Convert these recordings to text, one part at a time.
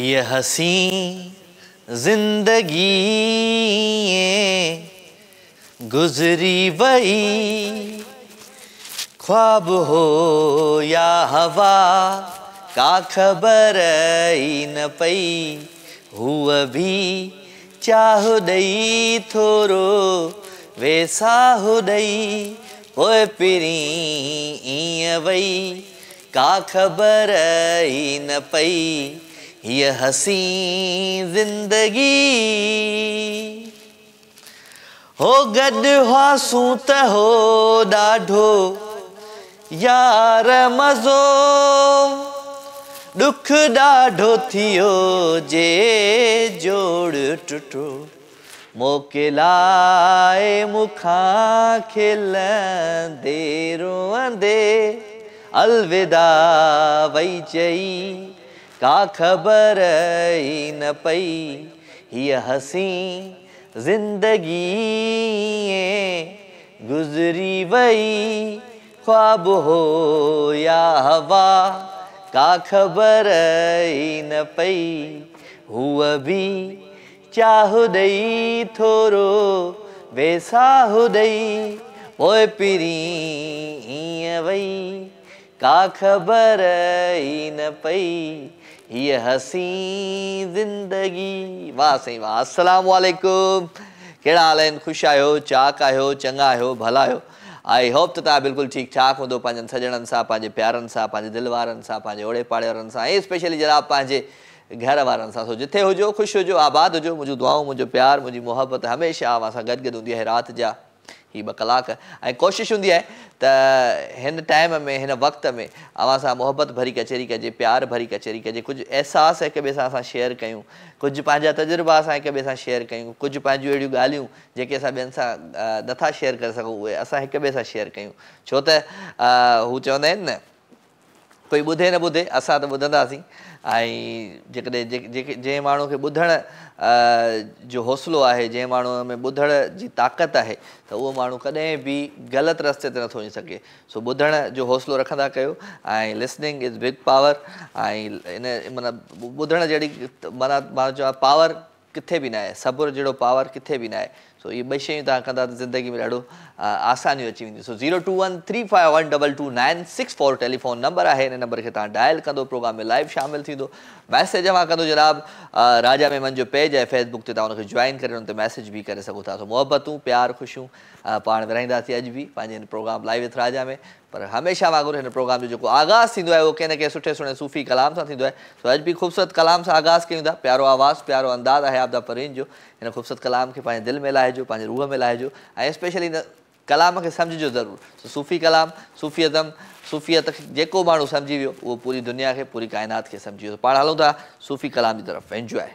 ये हसी जिंदगी गुजरी वही, ख्वाब हो या हवा का खबर ही न पई, हुआ भी चाहो दई थोरो वैसा हो दई, होए पिरी ईअं वई का खबर ही न पई, ये हसी जिंदगी। हो गॾु हुआसूं त हो ॾाढो यार मज़ो, दुख ॾाढो थियो जे जोड़ टुटो, मौक़े लाइ मूंखां खिलंदे रोअंदे अलविदा वई चई, का ख़बर ही न पई, हीअ हसी ज़िंदगी गुज़री वई, ख्वाब हो या हवा का ख़बर ही न पई, हुआ भी चाहो दई थोरो वैसा हो दई, पोइ पिरी ईअं वई का ख़बर ही न पई, ये हसी ज़िंदगी। वाह साईं वाह। अस्सलामु अलैकुम, कहिड़ा हाल आहिनि? ख़ुशि आहियो, चाक आहियो, चङा आहियो, भला आहियो? आई होप त तव्हां बिल्कुलु ठीकु ठाक हूंदो, पंहिंजनि सॼणनि सां, पंहिंजे प्यारनि सां, पंहिंजे दिलि वारनि सां, पंहिंजे ओड़े पाड़े वारनि सां, ऐं स्पेशली जनाब पंहिंजे घर वारनि सां। सो जिथे हुजो, ख़ुशि हुजो, आबाद हुजो। मुंहिंजूं दुआऊं, मुंहिंजो प्यार, मुंहिंजी मोहबत हमेशह अव्हां सां गॾु हूंदी आहे राति जा ही 2 कलाक। ऐं कोशिशि हूंदी आहे त हिन टाइम में, हिन वक़्त में अव्हां सां मोहबत भरी कचेरी कजे, प्यार भरी कचेरी कजे, कुझु अहसास हिक ॿिए सां असां शेयर कयूं, कुझु पंहिंजा तजुर्बा असां हिक ॿिए सां शेयर कयूं, कुझु पंहिंजूं अहिड़ियूं ॻाल्हियूं जेके असां ॿियनि सां नथा शेयर करे सघूं, उहे असां हिक ॿिए सां शेयर कयूं। छो त हू चवंदा आहिनि न, कोई ॿुधे न ॿुधे, असां त ॿुधंदासीं। ऐं जेकॾहिं जंहिं माण्हू खे ॿुधण जो हौसलो आहे, जंहिं माण्हूअ में ॿुधण जी ताक़त आहे, त उहो माण्हू कॾहिं बि ग़लति रस्ते ते नथो वञी सघे। सो ॿुधण जो हौसलो रखंदा कयो, ऐं लिसनिंग इज़ बिग पावर। ऐं इन माना ॿुधण जहिड़ी माना चवां पावर किथे बि न आहे, सब्र जहिड़ो पावर किथे बि न आहे। सो इहे 2 शयूं तव्हां कंदा त ज़िंदगी में ॾाढो आसानियूं अची वेंदियूं। सो 02135122964 टेलीफोन नंबर आहे, हिन नंबर खे तव्हां डायल कंदो, प्रोग्राम में लाइव शामिलु थींदो। मैसेज अव्हां कंदो जनाब, राजा मेमन जो पेज आहे फेसबुक ते, तव्हां हुनखे जॉइन करे हुन ते मैसेज बि करे सघो था। सो मोहबतूं, प्यार, ख़ुशियूं पाण विराईंदासीं अॼु बि पंहिंजे हिन प्रोग्राम लाइव विथ राजा में। पर हमेशह वांगुरु हिन प्रोग्राम जो जेको आगाज़ थींदो आहे उहो कंहिं न कंहिं सुठे सुठे सूफ़ी कलाम सां थींदो आहे। सो अॼु बि ख़ूबसूरत कलाम सां आगाज़ कयूं था। प्यारो आवाज़, प्यारो अंदाज़ आहे आबदा परवीन जो। हिन ख़ूबसूरत कलाम खे पंहिंजे दिलि में लाहिजो, पंहिंजे रूह में लाहिजो, ऐं स्पेशली हिन कलाम खे सम्झिजो ज़रूरु। सो सूफ़ी कलाम, सूफ़ियत जेको माण्हू सम्झी वियो उहो पूरी दुनिया खे, पूरी काइनात खे सम्झी वियो। पाण हलूं था सूफ़ी कलाम जी तरफ़। एंजॉय।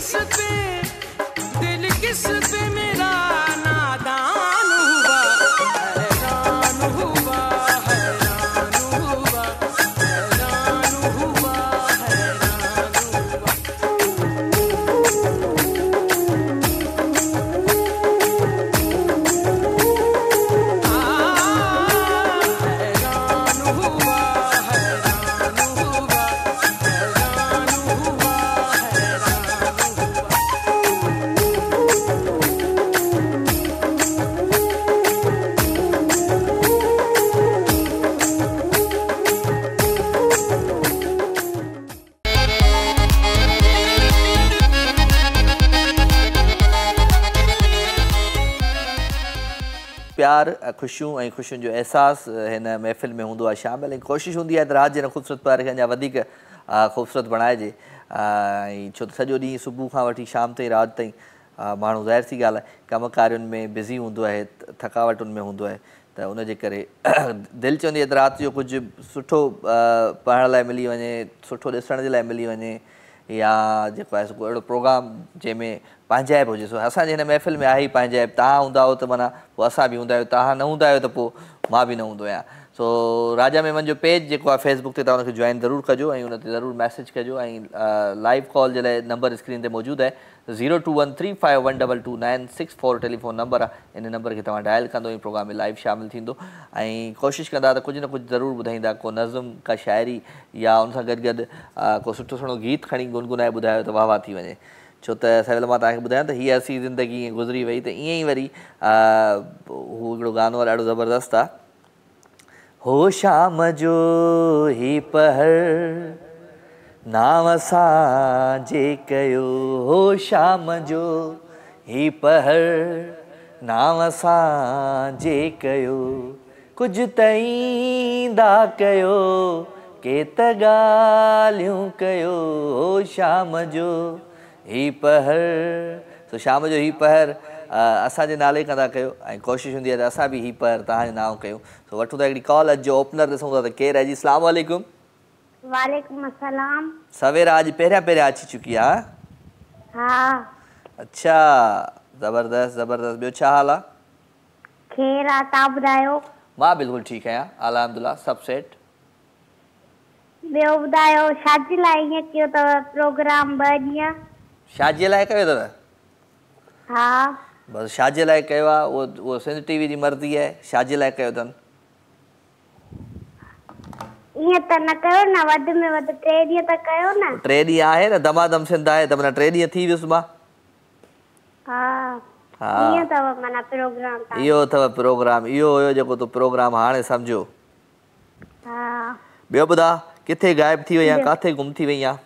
किस पे दिल किस पे मेरा नादान हुआ, हैरान हुआ, हैरान हुआ, हैरान हुआ, हैरान हुआ। प्यार ख़ुशियूं ऐं ख़ुशियुनि जो अहसासु हिन महफ़िल में हूंदो आहे शामिल ऐं कोशिशि हूंदी आहे त राति जे हिन ख़ूबसूरत प्यार खे अञा वधीक ख़ूबसूरत बणाइजे ऐं छो त सॼो ॾींहुं सुबुह खां वठी शाम ताईं राति ताईं माण्हू ज़ाहिर सी ॻाल्हि आहे कमकारियुनि में बिज़ी हूंदो आहे थकावटुनि में हूंदो आहे त उनजे करे दिलि चवंदी आहे त राति जो कुझु सुठो पढ़ण लाइ मिली वञे, सुठो ॾिसण जे लाइ मिली वञे या जेको आहे को अहिड़ो प्रोग्राम जंहिंमें पंहिंजाइप हुजे। सो असांजे हिन महफ़िल में आहे ई पंहिंजाइप। तव्हां हूंदा हो त माना पोइ असां बि हूंदा आहियूं, तव्हां न हूंदा आहियो त पोइ मां बि न हूंदो आहियां। सो राजा मेमन जो पेज जेको आहे फेसबुक ते तव्हां हुनखे जॉइन ज़रूरु कजो ऐं उन ते ज़रूरु मैसेज कजो ऐं लाइव कॉल जे लाइ नंबर स्क्रीन ते मौजूदु आहे 0213512296 टेलीफोन नंबर आहे। इन नंबर खे तव्हां डायल कंदो ऐं प्रोग्राम में लाइव शामिलु थींदो ऐं कोशिशि कंदा त कुझु न कुझु ज़रूरु ॿुधाईंदा, को नज़म का शाइरी या उन सां गॾु गॾु को सुठो सुहिणो गीत खणी गुनगुनाए ॿुधायो त वाह वाह थी वञे। छो त सवेल मां तव्हांखे ॿुधायां त हीअ असी ज़िंदगी ईअं गुज़री वई त ईअं ई वरी हू हिकिड़ो गानो आहे ॾाढो ज़बरदस्तु आहे। हो शाम जो ही पहर नाम असांजे कयो, हो शाम जो ही पहर नाम असांजे कयो, कुझु तईंदा कयो के त ॻाल्हियूं कयो, हो शाम जो ही पहर। सो शाम जो ही पहर असांजे नाले कंदा कयो ऐं कोशिशि हूंदी आहे त असां बि ही पहर तव्हांजे नाम कयूं। सो वठूं था हिकिड़ी कॉल, अॼु जो ओपनर ॾिसूं था त केरु आहे जी। अस्सलाम वालेकुम। वालेकुम अस्सलाम। सवेरा आज पहिरियां अची चुकी आहे? हाँ। अच्छा, ज़बरदस्त ज़बरदस्त। ॿियो छा हाल आहे? खैर आहे, तव्हां ॿुधायो? मां बिल्कुलु ठीकु आहियां, अल्हम्दुलिल्लाह सभु सेट। ॿियो ॿुधायो, शादी लाइ ईअं कयो अथव प्रोग्राम 2 ॾींहं? शादीअ लाइ कयो अथव? हा बसि शादीअ लाइ कयो आहे, उहो सिंध टीवी जी मर्ज़ी आहे, शादीअ लाइ कयो अथनि। ईअं त न कयो न, वधि में वधि 3 ॾींहं त कयो न। 3 ॾींहं आहे न, दमादम सिंध आहे त माना 3 ॾींहं थी वियुसि मां। हा हा ईअं अथव माना प्रोग्राम? इहो अथव प्रोग्राम, इहो हुयो जेको तूं प्रोग्राम हाणे सम्झो। हा ॿियो ॿुधा, किथे गाइब थी वई आहे, किथे गुम थी वई आहे?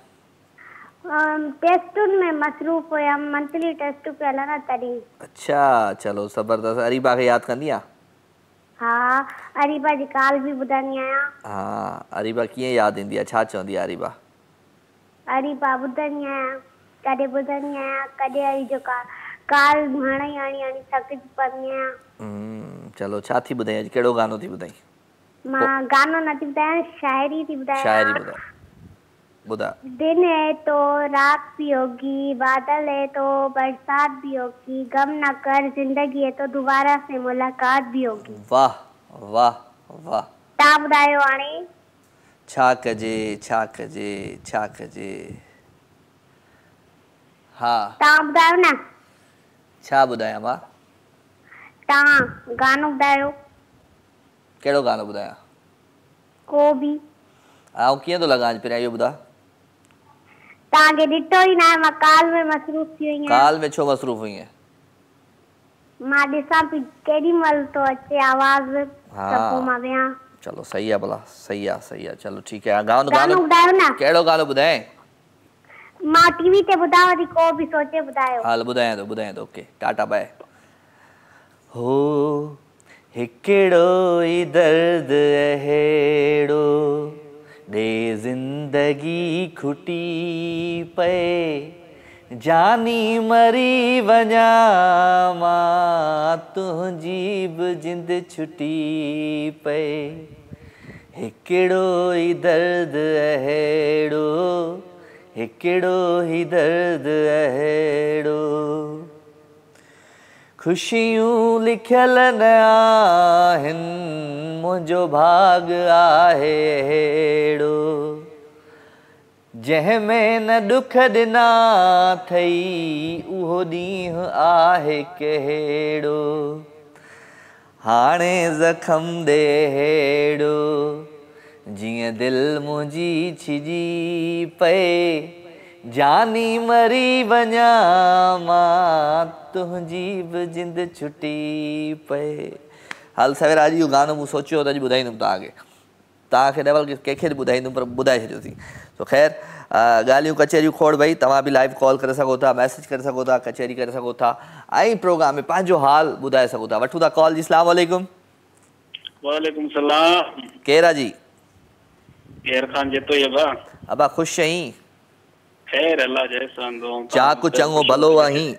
टेस्टुनि में मसरूफ़ हुयमि, मंथली टेस्ट पिया हलनि तॾहिं। अच्छा चलो ज़बरदस्त। अरीबा खे यादि कंदी आहे? हा अरीबा जी ॻाल्हि बि ॿुधंदी आहियां। हा अरीबा कीअं यादि ईंदी आहे, छा चवंदी आहे अरीबा? अरीबा ॿुधंदी आहियां, कॾहिं ॿुधंदी आहियां, कॾहिं वरी जो काल हाणे हाणे थकिजी पवंदी आहियां। चलो छा थी ॿुधाई, अॼु कहिड़ो गानो थी ॿुधाई? मां गानो न थी ॿुधायां, शाइरी थी ॿुधायां। शाइरी ॿुधाए, ॿुधा। दिन है तो रात भी होगी, बादल है तो बरसात भी होगी, गम न कर जिंदगी है तो दोबारा से मुलाकात भी होगी। वाह वाह वाह। तव्हां ॿुधायो हाणे छा कजे छा कजे छा कजे। हा तव्हां ॿुधायो न। छा ॿुधायां मां? तव्हां गानो ॿुधायो। कहिड़ो गानो ॿुधायां? को बि। ऐं कीअं थो लॻां पहिरियां इहो ॿुधा। तव्हांखे ॾिठो ई न आहे, मां काल में मसरूफ़ थी वई आहियां। काल में छो मसरूफ़ हुई आहीं? मां ॾिसां पई केॾी महिल थो अचे आवाज़ त पोइ मां वियां। चलो सही आहे भला, सही आहे सही आहे। चलो ठीकु आहे। गानो ॿुधायो न। कहिड़ो गानो ॿुधाएं? मां टीवी ते ॿुधांव थी, को बि सोचे ॿुधायो। हल ॿुधायां थो ओके टाटा बाय। हो हिकिड़ो ई दर्द अहिड़ो ॾे ज़िंदगी खुटी पए, जानी मरी वञा मां तुंहिंजी बि जिंद छुटी पए। हिकिड़ो ई दर्द अहिड़ो हिकिड़ो ही दर्द अहिड़ो खुशियूं लिखियल न आहिनि मुंहिंजो भाग आहे अहिड़ो जंहिंमें न दुख ॾिना अथई उहो ॾींहुं आहे कहिड़ो हाणे ज़ख़म ॾे हेड़ो जीअं दिलि मुंहिंजी छिजी पए जानी मरी वञा मां तुंहिंजी बि जिंद छुटी पए। हाल सवेर अॼु इहो गानो मूं सोचियो त अॼु ॿुधाईंदुमि तव्हांखे डबल कंहिंखे बि ॿुधाईंदुमि पर ॿुधाए छॾियोसीं। तो ख़ैर ॻाल्हियूं कचहरियूं खोड़ भई तव्हां बि लाइव कॉल करे सघो था मैसेज करे सघो था कचहरी करे सघो था ऐं प्रोग्राम में पंहिंजो हाल ॿुधाए सघो था। वठूं था कॉल जी। अस्सलाम वालेकुम। वालेकुम सलाम। केरु आहे जी? खैर खान जेतो ये बा अबा ख़ुशि आहीं? खैर अल्लाह जा एहसान दो चाकू चङो भलो आहीं?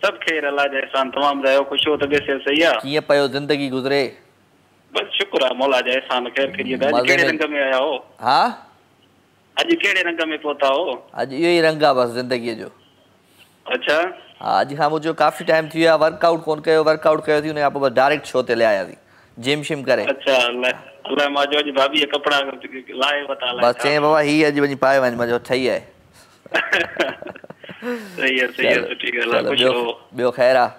सब खैर अल्लाह जा एहसान। तमाम रहियो ख़ुशि हो तबियत से सही आहे? कीअं पियो ज़िंदगी गुज़रे? बस शुक्र आहे मौला जा एहसान। खैर करिए। अॼु कहिड़े रंग में आया हो? हा अॼु कहिड़े रंग में पहुता हो? अॼु इहो ई रंग आहे बसि ज़िंदगीअ जो। अच्छा हाँ अॼु खां मुंहिंजो काफ़ी टाइम थी वियो आहे वर्कआउट कोन कयो वर्कआउट कयो थी उन खां पोइ बसि डायरेक्ट शो ते ले आयासीं जिम शिम करे। अच्छा अल्लाह मां जो अॼु भाभी ये कपड़ा लाए वता लाए बस चई बाबा ही अॼु वञी पाए वञ मुंहिंजो ठही आहे। सही है सुठी ॻाल्हि आहे। खुश रहो। ॿियो ख़ैर आहे?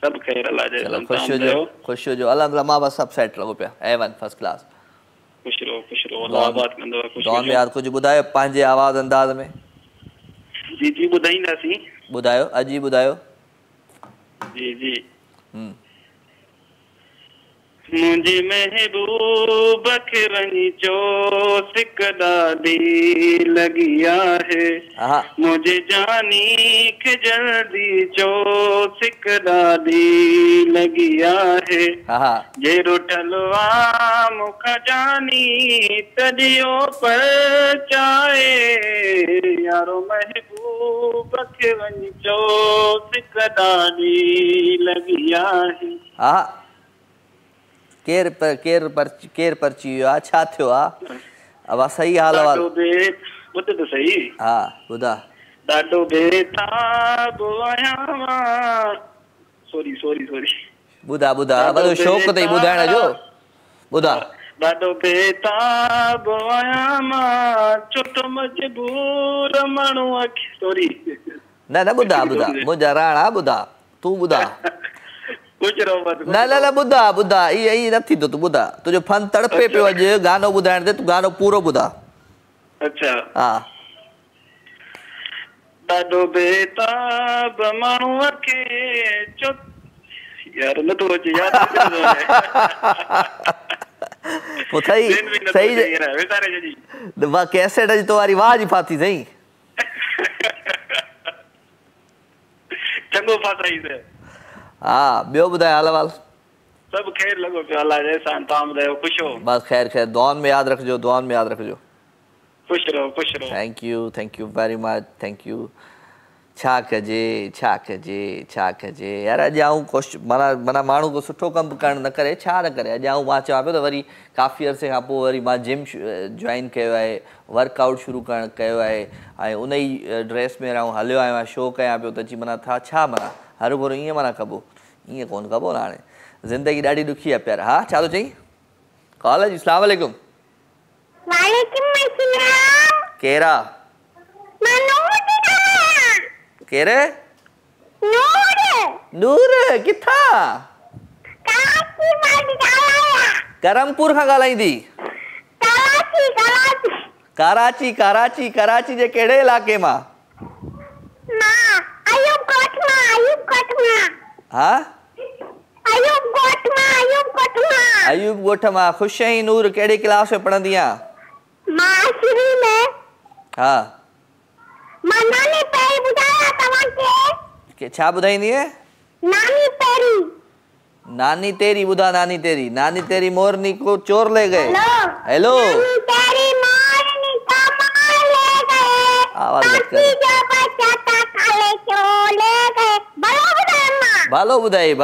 सब खैर अल्लाह जा एहसान। ख़ुशि हुजो अल्हम्दुलिल्लाह मां बसि सभु सेट लॻो पिया A1 फर्स्ट क्लास। खुश रहो अल्लाह आबाद कंदो। खुश दौन में यार कुझु ॿुधायो पंहिंजे आवाज़ अंदाज़ में। जी जी ॿुधाईंदासीं। ॿुधायो अॼु ई ॿुधायो। जी जी मुंहिंजी महबूब खे वञी चो सिक ॾाढी लॻी आहे मुंहिंजे जानी खे जल्दी चो सिक ॾाढी लॻी आहे जे रुठल आ मूंखां जानी तॾियो पर चाहे यारो महबूब खे वञी चो सिक ॾाढी लॻी आहे। केर परची वियो आहे छा थियो आहे? अब सही हाल आहे ॿुध त सही। हा ॿुधा। ॾाढो बेताब आहियां मां सॉरी ॿुधा वॾो शौक़ अथई ॿुधाइण जो। ॿुधा ॾाढो बेताब आहियां मां छोटो मजबूर माण्हू सॉरी न ॿुधा मुंहिंजा राणा ॿुधा तूं ॿुधा न ॿुधा ईअं न थींदो तूं ॿुधा तुंहिंजो फन तड़पे पियो अॼु गानो ॿुधाइण ते तूं गानो पूरो ॿुधा। अच्छा हा ॾाढो बेताब माण्हूअ खे यार नथो अचे यार सही मां कैसेट जी तो वारी वाह जी फाथी सही चङो फाथाई से। हाँ ॿियो ॿुधाए हाल वाल? सब खैर लॻो पियो अल्लाह जे एहसान। तव्हां ॿुधायो ख़ुशि हो? बस खैर दुआन में यादि रखिजो ख़ुशि रहो। Thank you very much thank U. छा कजे यार अॼु आऊं माना माण्हू को सुठो कमु करणु न करे छा न करे अॼु आऊं मां चवां पियो त वरी काफ़ी अरसे खां पोइ वरी मां जिम जॉइन कयो आहे वर्कआउट शुरू करणु कयो आहे ऐं उन ई ड्रेस में आऊं हलियो आहियां शो कयां पियो त अची माना छा माना हर भरो ईअं माना कबो ईअं कोन कबो न हाणे ज़िंदगी ॾाढी ॾुखी आहे प्यार। हा छा थो चई? कॉल जी। अस्सलाम वालेकुम। केरु आहे? केरु? नूर किथां? करमपुर खां ॻाल्हाईंदी? कराची जे कहिड़े इलाइक़े मां? अयूब ॻोठ मां। ख़ुशि आहीं नूर? कहिड़ी क्लास में पढ़ंदी आहीं? हा छा ॿुधाईंदी? नानी तेरी ॿुधा नानी तेरी मोरनी को चोर ले गए। हेलो भलो ॿुधाई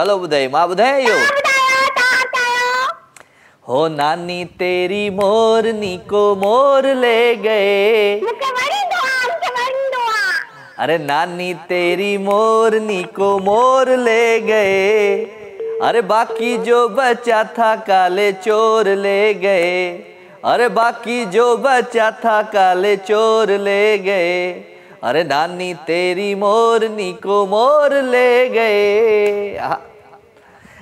मां ॿुधाए इहो हो नानी तेरी मोरनी को मोर ले गए अरे नानी तेरी मोरनी को मोर ले गए, अरे बाकी जो बचा था काले चोर ले गए, अरे बाकी जो बचा था काले चोर ले गए, अरे नानी तेरी मोरनी को मोर ले गए।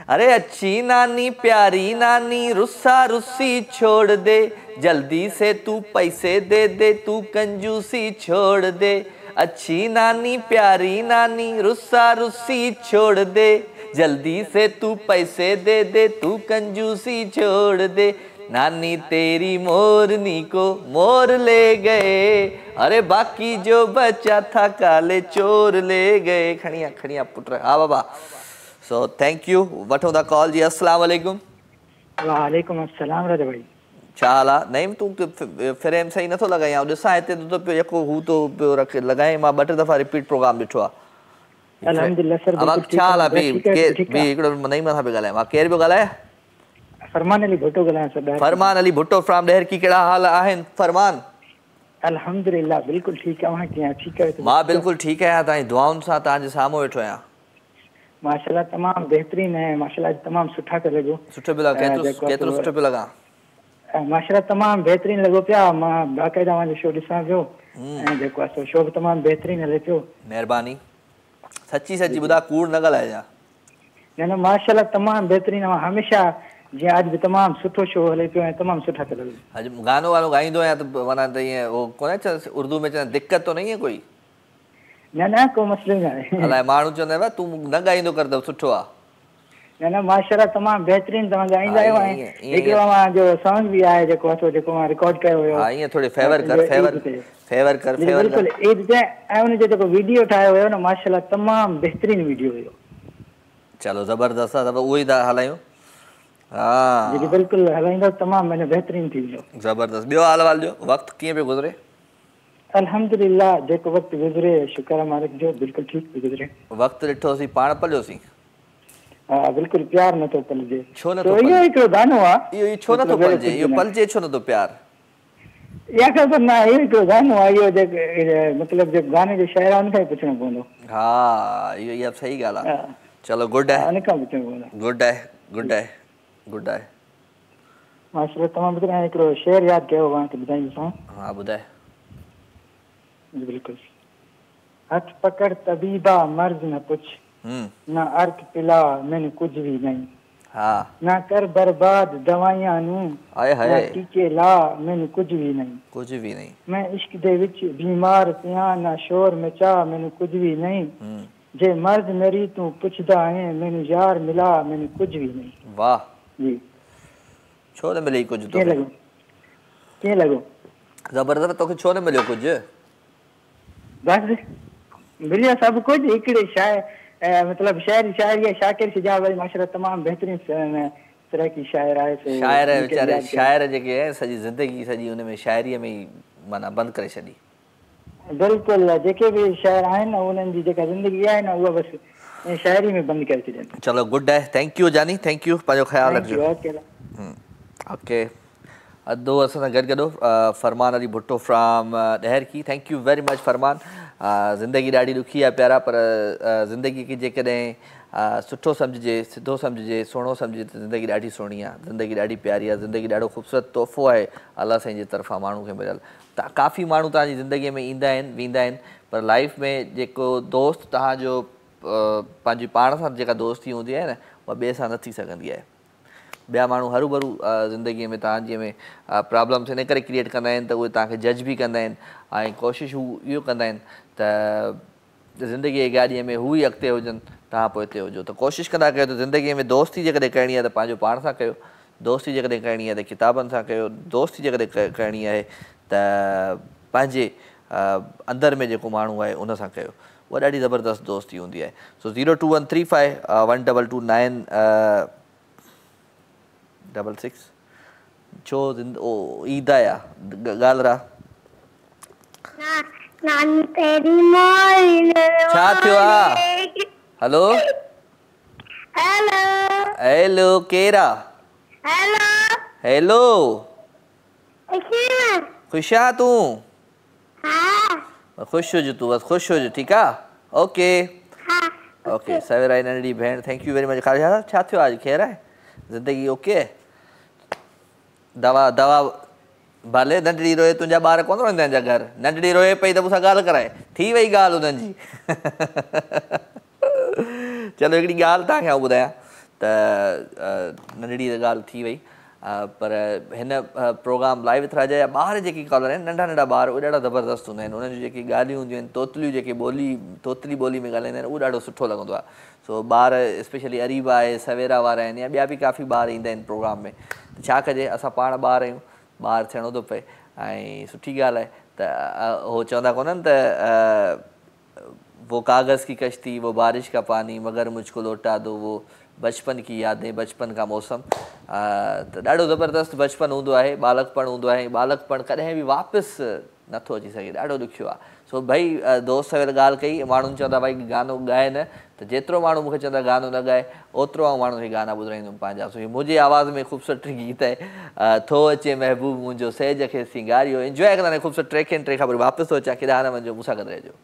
अरे अच्छी नानी प्यारी नानी रुस्सा रुस्सी छोड़ दे, जल्दी से तू पैसे दे दे, तू कंजूसी छोड़ दे। अच्छी नानी प्यारी नानी रुस्सा रुस्सी छोड़ दे, जल्दी से तू पैसे दे दे, तू कंजूसी छोड़ दे। नानी तेरी मोरनी को मोर ले गए, अरे बाकी जो बचा था काले चोर ले गए। खड़िया खड़िया पुत्र। हाँ बाबा। सो थैंक यू। वठो दा कॉल जी। अस्सलाम वालेकुम। वालेकुम अस्सलाम राजा भाई। छा हाल आहे? नहीं तूं फ्रेम सही नथो लॻाई। ॾिसां हिते तो पियो यको हू तो पियो रख लॻाए। मां 2-3 दफ़ा रिपीट प्रोग्राम ॾिठो आहे। अल्हम्दुलिल्लाह सर। छा हाल आहे? बि हिकिड़ो नई मथां पियो ॻाल्हायां। मां केरु पियो ॻाल्हायां? फरमान अली भुट्टो ॻाल्हायां सर। फरमान अली भुट्टो फ्रॉम ॾेहरकी। कहिड़ा हाल आहिनि फरमान? अल्हम्दुलिल्लाह बिल्कुलु ठीकु आहे। कीअं ठीकु आहे? मां बिल्कुलु ठीकु आहियां। तव्हांजी दुआउनि सां तव्हांजे साम्हूं वेठो आहियां। माशाल्लाह तमामु बहितरीन है। माशाल्लाह तमामु सुठा पियो लॻो। सुठो पियो लॻो? केतिरो सुठो पियो लॻा? माशाल्लाह तमामु बहितरीन लॻो पिया। मां बाक़ाइदा तव्हांजो शो ॾिसां पियो ऐं जेको आहे शो बि तमामु बहितरीन हले पियो। महिरबानी। सची सची ॿुधा, कूड़ न ॻाल्हाइजां। न माशाल्लाह तमामु बहितरीन। हमेशह जीअं अॼु बि तमामु सुठो शो हले पियो ऐं तमामु सुठा पिया लॻो। अॼु गानो वानो ॻाईंदो आहियां त माना त ईअं उहो कोन्हे छा उर्दू में चवंदा दिक़त तो नहीं है कोई? न को मसइलो न आहे। अलाए माण्हू चवंदा आहिनि तूं न ॻाईंदो कर त सुठो आहे। न माशाल्लाह तमामु बहितरीन तव्हां ॻाईंदा आहियो। ऐं हिकिड़ो मां जो सॉन्ग बि आहे जेको आहे जेको मां रिकॉर्ड कयो हुयो। हा ईअं थोरी फेवर कर। बिल्कुलु ईद ते ऐं उनजो जेको वीडियो ठाहियो हुयो न माशाल्लाह तमामु बहितरीन वीडियो हुयो। चलो ज़बरदस्त आहे। उहो ई था हलायूं। हा जी बिल्कुलु हलाईंदो तमामु मैंने बहितरीन थी वियो। ज़बरदस्त। ॿियो हाल वाल जो वक़्तु कीअं पियो गुज़रे? अल्हम्दुलिल्लाह जेको वक़्तु गुज़रे शुक्र मालिक जो बिल्कुलु ठीकु पियो गुज़रे। वक़्तु ॾिठोसीं पाण पलियोसीं। हा बिल्कुलु प्यार नथो पलिजे। छो नथो? इहो हिकिड़ो गानो आहे। इहो छो नथो पलिजे? इहो पलिजे छो नथो प्यार? इहा ख़बर न आहे। इहो हिकिड़ो गानो आहे। इहो जेको मतिलबु जेको गाने जो शाइर आहे उनखां ई पुछणो पवंदो। हा इहा सही ॻाल्हि आहे। चलो गुड आहे। उनखां पुछणो पवंदो। गुड आहे। माशाल्लाह तमामु ॿुधाए हिकिड़ो शेर यादि कयो तव्हांखे ॿुधाईंदोसां। हा ॿुधाए। बिल्कुलु। हथ पकड़ तबीबा मर्ज़ न पुछ, ना अर्क पिला मैंने कुछ भी नहीं। हाँ। ना कर बर्बाद दवाइयां नू, ना टीके ला मैंने कुछ भी नहीं। मैं इश्क दे विच बीमार पिया ना शोर मचा मैंने कुछ भी नहीं। जे मर्द मेरी तू पुछदा है मैंने यार मिला मैंने कुछ भी नहीं। वाह जी। छो न मिली कुछ? तो कीअं लॻो? ज़बरदस्त। तोखे छो न मिलियो कुझु? बस मिलियो सभु कुझु। हिकिड़े शाइर मतिलबु शाइरी शाकिर शिजाब वरी माशाल्लाह तमामु बहितरीन तरह की शाइर आहे। शाइर वीचारे शाइर जेके आहे सॼी ज़िंदगी सॼी हुन में शाइरीअ में ई माना बंदि करे छॾी। बिल्कुलु। जेके बि शाइर आहिनि उन्हनि जी जेका ज़िंदगी आहे न उहा बसि शाइरी में बंदि करे छॾनि। चलो गुड आहे। थैंक यू जानी। Thank you. पंहिंजो ख़्यालु रखिजो। ओके। अदो असां सां गॾु Farman Ali Bhutto from Daharki. Thank you very much Farman. ज़िंदगी ॾाढी ॾुखी आहे प्यारा, पर ज़िंदगी खे जेकॾहिं सुठो सम्झिजे, सिधो सम्झिजे, सुहिणो सम्झिजे त ज़िंदगी ॾाढी सुहिणी आहे। ज़िंदगी ॾाढी प्यारी आहे। ज़िंदगी ॾाढो ख़ूबसूरत तोहफ़ो आहे अलाह साईं जे तरफ़ां माण्हू खे मिलियल। काफ़ी माण्हू तव्हांजी ज़िंदगीअ में ईंदा आहिनि वेंदा आहिनि, पर लाइफ में जेको दोस्त तव्हांजो पंहिंजी पाण सां जेका दोस्ती हूंदी आहे न उहा ॿिए सां न थी सघंदी आहे। ॿिया माण्हू हरू भरू ज़िंदगीअ में तव्हांजे में प्रॉब्लम्स इन करे क्रिएट कंदा आहिनि त उहे तव्हांखे जज बि कंदा आहिनि ऐं कोशिशि हू इहो कंदा आहिनि त ज़िंदगीअ जी गाॾीअ में हू ई अॻिते हुजनि, तव्हां पोइ हिते हुजो। त कोशिशि कंदा कयो त ज़िंदगीअ में दोस्ती जेकॾहिं करणी आहे त पंहिंजो पाण सां कयो, दोस्ती जेकॾहिं करणी आहे त किताबनि सां कयो, दोस्ती जेकॾहिं करणी आहे त पंहिंजे अंदरि में जेको माण्हू आहे उन सां कयो। उहा ॾाढी ज़बरदस्त दोस्ती हूंदी आहे। सो 02135122966 छो ईद आहे ॻाल्हि छा थियो आहे? हेलो हेलो केरु आहे? हेलो खुश आहे तूं? खुश हो जो तू, बस खुश हो जो, ठीक है? ओके ओके सवेरा नंढड़ी भेण, थैंक यू वेरी मच। छा थियो आज, खैर है ज़िंदगी? ओके दवा दवा भले नंढड़ी रोए, तुंहिंजा ॿार कोन रहंदा आहिनि घर, नंढड़ी रोए पई त मूंसां ॻाल्हि कराए, थी वई ॻाल्हि उन्हनि जी। चलो हिकिड़ी ॻाल्हि तव्हांखे आउं ॿुधायां त नंढड़ी त ॻाल्हि थी वई, पर हिन प्रोग्राम लाइव विथ राजा जा ॿार जेके कॉलर आहिनि, नंढा नंढा ॿार, उहे ॾाढा ज़बरदस्त हूंदा आहिनि। उन्हनि जूं जेकी ॻाल्हियूं हूंदियूं आहिनि, तोतलियूं जेके तोतली ॿोली में ॻाल्हाईंदा आहिनि, उहो ॾाढो सुठो लॻंदो आहे। सो ॿार स्पेशली अरीबा आहे, सवेरा वारा आहिनि, या ॿिया बि काफ़ी ॿार ईंदा आहिनि प्रोग्राम में। त छा कजे, असां पाण ॿार आहियूं, ॿार थियणो थो पए, ऐं सुठी ॻाल्हि आहे। त उहो चवंदा कोन आहिनि त वो कागज़ की कश्ती, वो बारिश का पानी, मगर मुझको लौटा दो वो बचपन की यादें, बचपन का मौसम। त ॾाढो ज़बरदस्त बचपन हूंदो आहे, बालकपण हूंदो आहे। बालकपण कॾहिं बि वापसि नथो अची सघे, ॾाढो ॾुखियो आहे। सो भई दोस्त सवेल ॻाल्हि कई, माण्हुनि चवंदा भई गानो ॻाए न, त जेतिरो माण्हू मूंखे चवंदा गानो न ॻाए, ओतिरो आउं माण्हुनि खे गाना ॿुधाईंदुमि पंहिंजा। सो मुंहिंजी आवाज़ में ख़ूबसूरत गीत आहे, थो अचे महबूब मुंहिंजो सेज खे सिंगारियो। इंजॉय कंदा ख़ूबसूरत ट्रैक आहिनि, ट्रैक खां पोइ वापसि थो अचां, केॾा न वञिजो, मूंसां गॾु रहजो।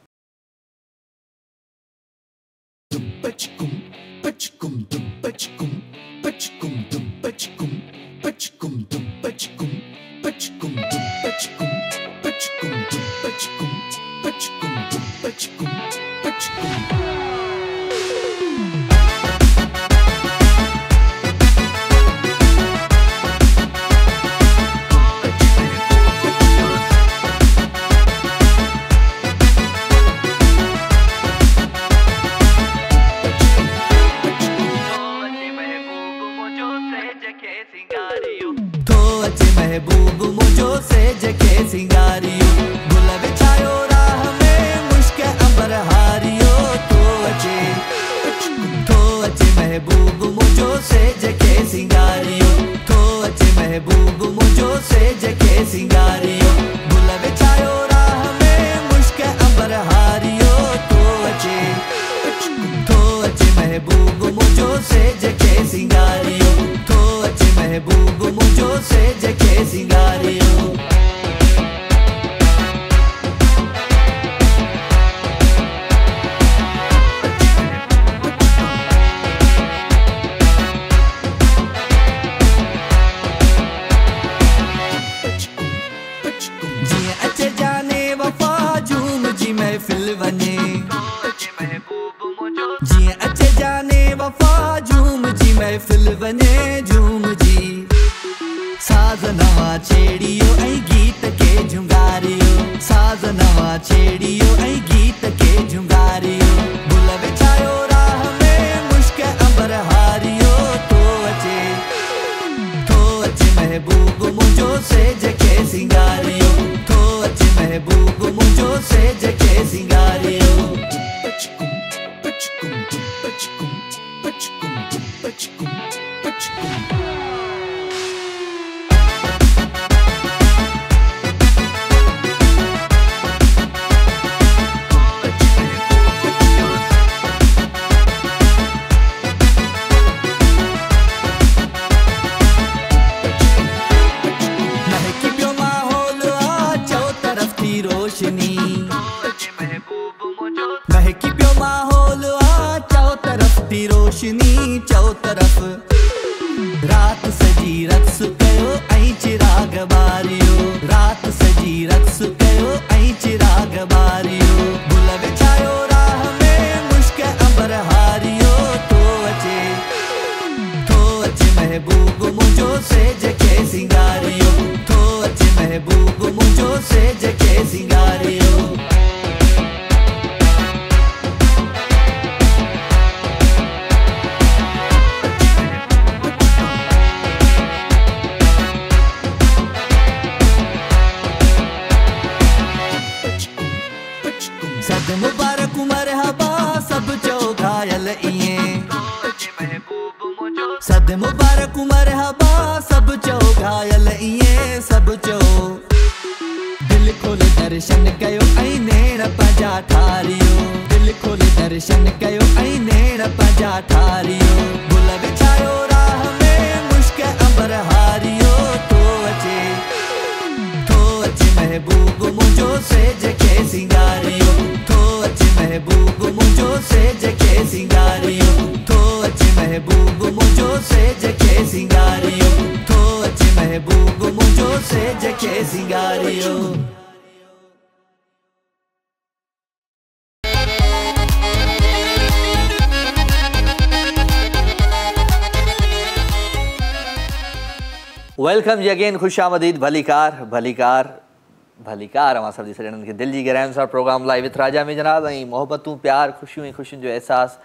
महबूब मुझो सेज के सिंगारियो, गुल बिछायो राह में मुश्क अंबर हारियो। तो अचे महबूब मुझो सेज के सिंगारियो, तो अचे महबूब मुझो सेज के सिंगारियो, गुल बिछायो राह में मुश्क अंबर हारियो। तो अचे महबूब मुझो सेज के सिंगारियो, तो अचे महबूब मुझो सेज के सिंगारियो। जिए अचे जाने वफा झूम जी महफिल वञे, जिए अचे जाने वफा झूम जी महफिल वञे, झूम जी साज़ नवा छेड़ियो ऐं गीत के झुंगारियो, साज़ नवा छेड़ियो ऐं गीत के झुंगारियो, गुल बिछायो राह में मुश्क अंबर हारियो। तो अचे महबूब मुझो सेज के सिंगारियो, तो अचे महबूब मुझो सेज के सिंगारियो। महकी पियो माहौल आ चौ तरफ थी रोशनी, चौ तरफ रात सजी रक्स कयो ऐं चिराग बारियो, रात सजी रक्स कयो ऐं चिराग बारियो, गुल बिछायो राह में मुश्क अंबर हारियो। तो अचे महबूब मुझो सेज के सिंगारियो, तो अचे महबूब मुझो सेज के सिंगारियो। सद मुबारक मरहबा सब चो घायल इएं, सद मुबारक मरहबा सब चो घायल इएं, सब चो दिल खोल दर्शन कयो ऐं नेण पंहिंजा ठारियो, दिल खोल दर्शन कयो ऐं नेण पंहिंजा ठारियो, गुल बिछायो राह में मुश्क अंबर हारियो। तो अचे महबूब मुंहिंजो सेज खे सिंगारियो थो अचे महबूब मुंहिंजो सेज खे सिंगारियो थो अचे महबूब मुंहिंजो सेज खे सिंगारियो थो अचे महबूब मुंहिंजो सेज खे सिंगारियो वेलकम जी अगेन खुश आमदीद भलीकार भलीकार भलीकार अवां सभी सॼणनि खे दिलि जी गहराइयुनि सां प्रोग्राम लाइव विथ राजा में जनाब ऐं मोहबतूं प्यार ख़ुशियूं ऐं ख़ुशियुनि जो अहसास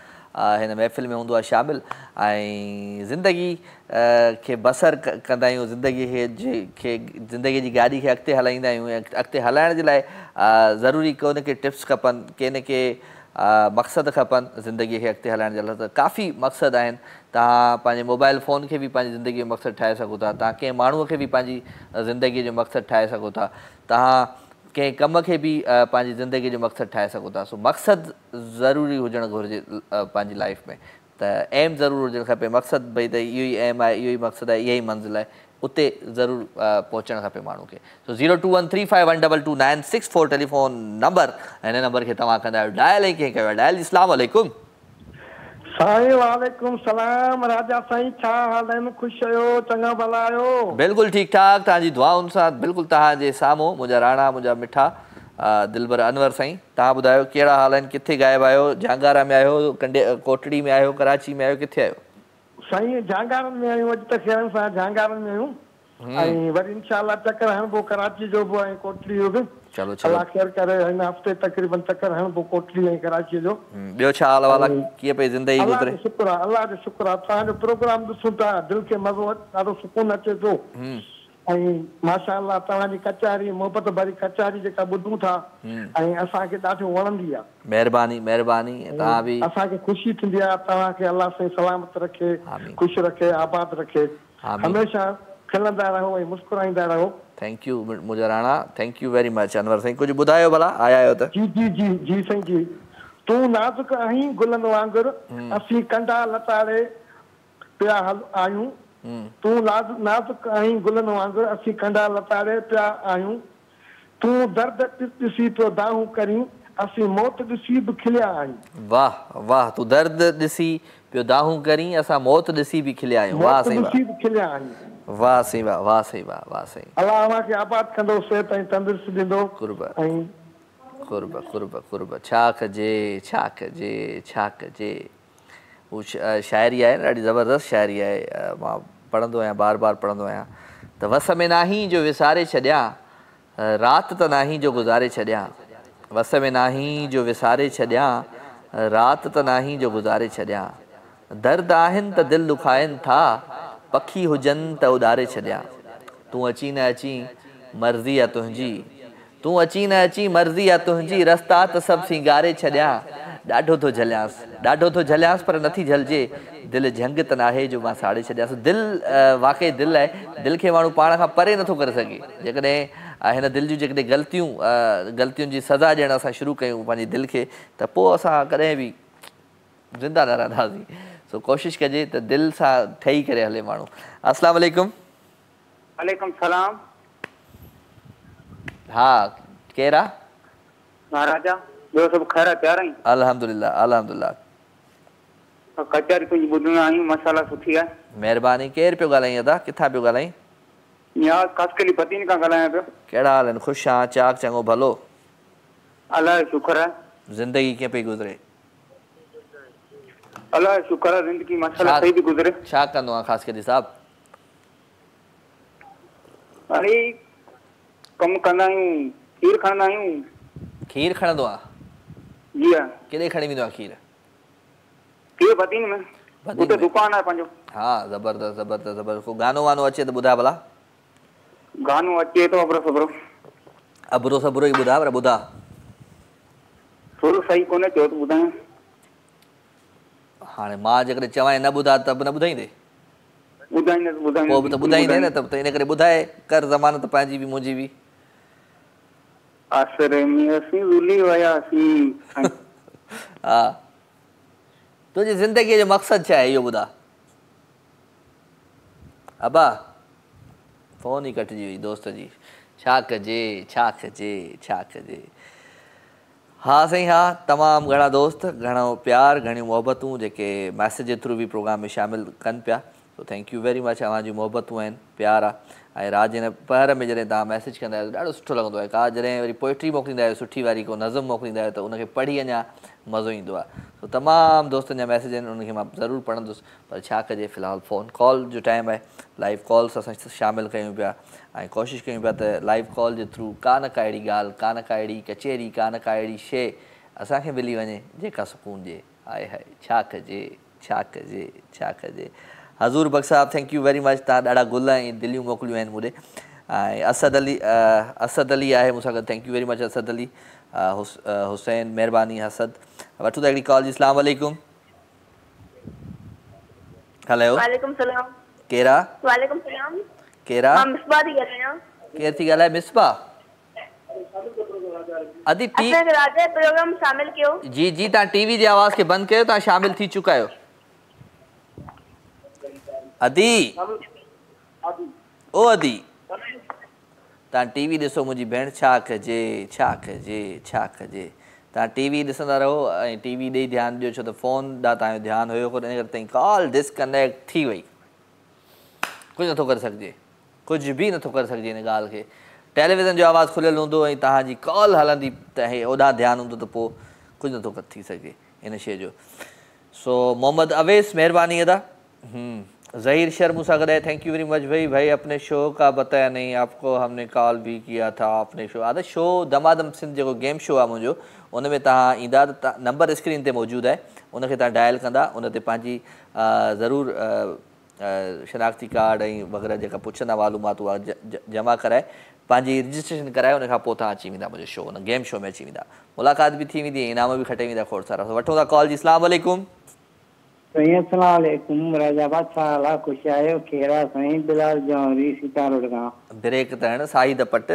हिन महफ़िल में हूंदो आहे शामिल ऐं ज़िंदगी खे बसर कंदा आहियूं ज़िंदगी जी गाॾी खे अॻिते हलाईंदा आहियूं ऐं अॻिते हलाइण जे लाइ ज़रूरी को न के टिप्स खपनि के न के मक़सद खपनि ज़िंदगीअ खे अॻिते हलाइण जे लाइ त काफ़ी मक़सद आहिनि तव्हां पंहिंजे मोबाइल फ़ोन खे बि पंहिंजी ज़िंदगीअ जो मक़सदु ठाहे सघो था तव्हां कंहिं माण्हूअ खे बि पंहिंजी ज़िंदगीअ जो मक़सदु ठाहे सघो था तव्हां कंहिं कम खे बि पंहिंजी ज़िंदगीअ जो मक़सदु ठाहे सघो था सो मक़सदु ज़रूरी हुजणु घुरिजे पंहिंजी लाइफ में त एम ज़रूरु हुजणु खपे मक़सदु भई त इहो ई एम आहे इहो ई मक़सदु आहे इहा ई मंज़िल आहे उते ज़रूरु पहुचणु खपे माण्हू खे सो 02135122964 टेलीफोन नंबर हिन नंबर खे तव्हां कंदा आहियो डायल ऐं कंहिं कयो आहे डायल अस्सलाम वालेकुम साईं वालेकुम सलाम राजा साईं छा हाल आहिनि ख़ुशि आहियो चङा भला आहियो बिल्कुलु ठीकु ठाक तव्हांजी दुआउनि सां बिल्कुलु तव्हांजे साम्हूं मुंहिंजा राणा मुंहिंजा मिठा दिलबर अनवर साईं तव्हां ॿुधायो कहिड़ा हाल आहिनि किथे गायब आहियो झांगारा में आहियो कोटड़ी में आहियो कराची में आहियो किथे आहियो साईं झांगारनि में आहियूं अॼु त खेरनि सां झांगारनि में आहियूं ऐं वरी इंशाअल्लाह चकर हणिबो कराची जो बि ऐं कोटड़ी जो बि चलो चलो अल्लाह ख़ैर करे हिन हफ़्ते तक़रीबन चकर हणिबो कोटड़ी ऐं कराची जो ॿियो छा हाल वाला कीअं पई ज़िंदगी गुज़रे शुक्र आहे अल्लाह जो शुक्र आहे तव्हांजो प्रोग्राम ॾिसूं था दिलि खे मज़ो ॾाढो सुकून अचे थो ऐं माशाअल्लाह तव्हांजी कचारी मोहबत भरी कचारी जेका ॿुधूं था ऐं असांखे ॾाढो वणंदी आहे महिरबानी महिरबानी तव्हां बि असांखे ख़ुशी थींदी आहे तव्हांखे अल्लाह साईं सलामत रखे ख़ुशि रखे आबाद रखे हमेशह खिलंदा रहो ऐं मुस्कुराईंदा रहो थैंक यू मुंहिंजा Rana thank you very much Anwar Sain कुझु ॿुधायो भला आया आहियो त जी जी जी जी साईं जी तूं नाज़ुक आहीं गुलनि वांगुरु असीं कंडा लताड़े पिया आहियूं तूं नाज़ुक आहीं गुलनि वांगुरु असीं कंडा लताड़े पिया आहियूं तूं दर्द ॾिसी पियो दाहूं करीं असीं मौत ॾिसी बि खिलिया आहियूं वाह वाह तूं दर्द ॾिसी पियो दाहूं करीं असां मौत ॾिसी बि खिलिया आहियूं वाह साईं वाह साईं वाह वाह साईं वाह वाह साईं अल्लाह अव्हांखे आबाद कंदो सिहत ऐं तंदुरुस्ती ॾींदो कुर्ब कुर्ब कुर्ब कुर्ब छा कजे छा कजे छा कजे हू शाइरी आहे न ॾाढी ज़बरदस्त शाइरी आहे मां पढ़ंदो आहियां बार बार पढ़ंदो आहियां त वस में नाहीं जो विसारे छॾियां राति त नाहीं जो गुज़ारे छॾियां वस में नाहीं जो विसारे छॾियां राति त नाहीं जो गुज़ारे छॾियां दर्द आहिनि त दिलि दुखाइनि था पखी हुजनि त उॾारे छॾियां तूं अची न अची मर्ज़ी आहे तुंहिंजी तूं अची न अची मर्ज़ी आहे तुंहिंजी रस्ता त सभु सिंगारे छॾियां ॾाढो थो झलियांसि पर नथी झलिजे दिलि झंग त नाहे जो मां साड़े छॾियांसि दिलि वाक़ई दिलि आहे दिलि खे माण्हू पाण खां परे नथो करे सघे जेकॾहिं हिन दिलि जूं जेकॾहिं ग़लतियुनि जी सज़ा ॾियणु असां शुरू कयूं पंहिंजी दिलि खे त पोइ असां कॾहिं बि ज़िंदा न रहंदासीं सो कोशिशि कजे त दिलि सां ठही करे हले माण्हू अस्सलाम वालेकुम वालेकुम सलाम हा केरु आहे महाराजा ॿियो सभु ख़ैर प्यार आहीं अल्हम्दुलिल्लाह अल्हम्दुलिल्लाह कचहरी तुंहिंजी ॿुधंदा आहियूं मसाला सुठी आहे महिरबानी केरु पियो ॻाल्हाईं अदा किथां पियो ॻाल्हाईं यार कासकली पतीन खां ॻाल्हायां पियो कहिड़ा हाल आहिनि ख़ुशि आहियां चाक चङो भलो अलाह शुक्र आहे ज़िंदगी कीअं पई गुज़रे अलाह शुक्र आहे ज़िंदगी मसाला सही थी गुज़रे छा कंदो आहे ख़ासकली साहब अरे कमु कंदा आहियूं खीर खणंदा आहियूं खीर खणंदो आहे जी हा केॾे खणी वेंदो आहे खीर खीर पतीन में उते दुकान आहे पंहिंजो हा ज़बरदस्त ज़बरदस्त ज़बरदस्त को गानो वानो अचे त ॿुधाए भला गानो अचे थो अबरो सबरो ई ॿुधा पर ॿुधा थोरो सही कोन्हे चओ त ॿुधायां हाणे मां जेकॾहिं चवां न ॿुधा त बि न ॿुधाईंदे पोइ बि त ॿुधाईंदे न त इन करे ॿुधाए कर ज़मानत पंहिंजी बि मुंहिंजी बि आसरे में असीं रुली वियासीं हा तुंहिंजी ज़िंदगीअ जो मक़सदु छा आहे इहो ॿुधा अबा फ़ोन ई कटिजी वई दोस्त जी छा कजे। हाँ साईं हाँ, तमामु घणा दोस्त, घणो प्यार, घणियूं मोहबतूं जेके मैसेज जे थ्रू भी प्रोग्राम में शामिल कनि पिया। तो थैंक यू वेरी मच। अवां जी मोहबतूं आहिनि, प्यार आहे। ऐं राति जे पहर में जॾहिं तव्हां मैसेज कंदा आहियो त ॾाढो सुठो लॻंदो आहे। का जॾहिं वरी पोइट्री मोकिलींदा आहियो सुठी वारी, को नज़म मोकिलींदा आहियो त उनखे पढ़ी अञा मज़ो ईंदो आहे। तो तमामु दोस्तनि जा मैसेज आहिनि, उनखे मां ज़रूरु पढ़ंदुसि। पर छा कजे, फ़िलहालु फ़ोन कॉल जो टाइम आहे। लाइव कॉल्स असां शामिलु कयूं पिया ऐं कोशिशि कयूं पिया त लाइव कॉल जे थ्रू का न का अहिड़ी ॻाल्हि, का न का अहिड़ी कचेरी, का न का अहिड़ी शइ असांखे मिली वञे जेका सुकून ॾिए। हाय हाय, छा कजे। हज़ूर बख़्श साहब, थैंक यू वेरी मच। तव्हां ॾाढा गुल ऐं दिलियूं मोकिलियूं आहिनि मूंॾे। ऐं असद अली आहे मूंसां गॾु। Thank you very much Asad Ali. Hussain, महिरबानी असद। वठूं था हिकिड़ी कॉल जी। अस्सलाम वालेकुम। हेलो, वालेकुम सलाम। केरा? वालेकुम सलाम। केरा? मां मिसबा थी ॻाल्हायां। केर थी ॻाल्हाए? मिसबा। अदी असांखे राति जो प्रोग्राम शामिल कयो। जी जी, तव्हां टीवी जी आवाज़ खे बंदि कयो, तव्हां शामिल थी चुका आहियो। अदी ओ अदी, तव्हां टीवी ॾिसो मुंहिंजी भेण। छा कजे। तव्हां टीवी ॾिसंदा रहो ऐं टीवी ॾेई ध्यानु ॾियो, छो त फ़ोन ॾांहुं तव्हांजो ध्यानु हुयो कोन, इन करे तव्हांजी कॉल डिस्कनेक्ट थी वई। कुझु नथो करे सघिजे, कुझु बि नथो करे सघिजे इन ॻाल्हि खे। टेलीविज़न जो आवाज़ु खुलियल हूंदो ऐं तव्हांजी कॉल हलंदी त ओॾां ध्यानु हूंदो त पोइ कुझु नथो थी सघे इन शइ जो। सो मोहम्मद अवेस, महिरबानी अदा। ज़हीर शर मूंसां गॾु है। थैंक यू वेरी मच भाई अपने शो का बताया नहीं, आपको हमने कॉल भी किया था। आपने शो आदि शो दमादम सिंध जेको गेम शो आहे मुंहिंजो, उन में तव्हां ईंदा त नंबर स्क्रीन ते मौजूदु आहे, उनखे तव्हां डायल कंदा, उन ते पंहिंजी ज़रूरु शनाख़ती कार्ड ऐं वग़ैरह जेका पुछंदा मालूमात उहा जमा कराए पंहिंजी रजिस्ट्रेशन कराए, उनखां पोइ तव्हां अची वेंदा मुंहिंजो शो, उन गेम शो में अची वेंदा। मुलाक़ात बि थी वेंदी, इनाम बि खटे वेंदा खोड़ सारा। वठूं था कॉल जी। अस्सलाम वालेकुम। साईं अस्सलाम वालेकुम। राजा बादशाह खुश आयो। केरा साईं? बिलाल जौहरी, सीता रोड खां। ब्रेक तण साई द पट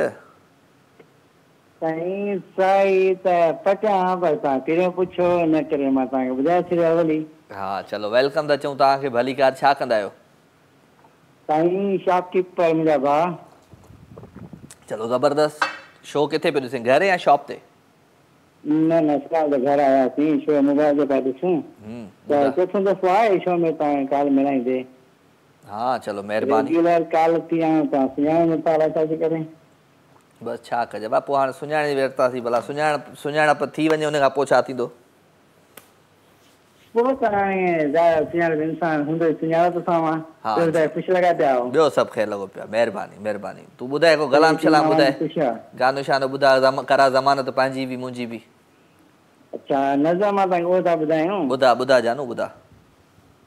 साईं साई त पटियां, पर तव्हां पहिरियों पुछो इन करे मां तव्हांखे ॿुधाए छॾियो भली। हा चलो, वेलकम था चऊं तव्हांखे। भली कार, छा कंदा आहियो? साईं शॉपकीपर मुंहिंजा भाउ। चलो ज़बरदस्त। शो किथे पियो ॾिसें, घर या शॉप ते? न असां त घर आयासीं, शो मोबाइल ते पिया ॾिसूं त चोथों दफ़ो आहे शो में तव्हां कॉल मिलाईंदे। हा चलो महिरबानी। रेगुलर कॉल थी आहियां, तव्हां सुञाणो नथा छाजे करे। बसि छा कजे बापू, हाणे सुञाणे वेठतासीं, भला सुञाणप थी वञे उन खां पोइ छा थींदो? पोइ त हाणे सुञाणो इंसान हूंदो, सुञाणो त सां ख़ुशि लॻा पिया। ॿियो सभु ख़ैरु लॻो पिया। महिरबानी। तूं ॿुधाए को गलाम शलाम ॿुधाए, गानो शानो ॿुधाए, करा ज़मानत पंहिंजी बि मुंहिंजी बि। अच्छा नज़र मां तव्हांखे उहो था ॿुधायूं। ॿुधा जानू ॿुधा।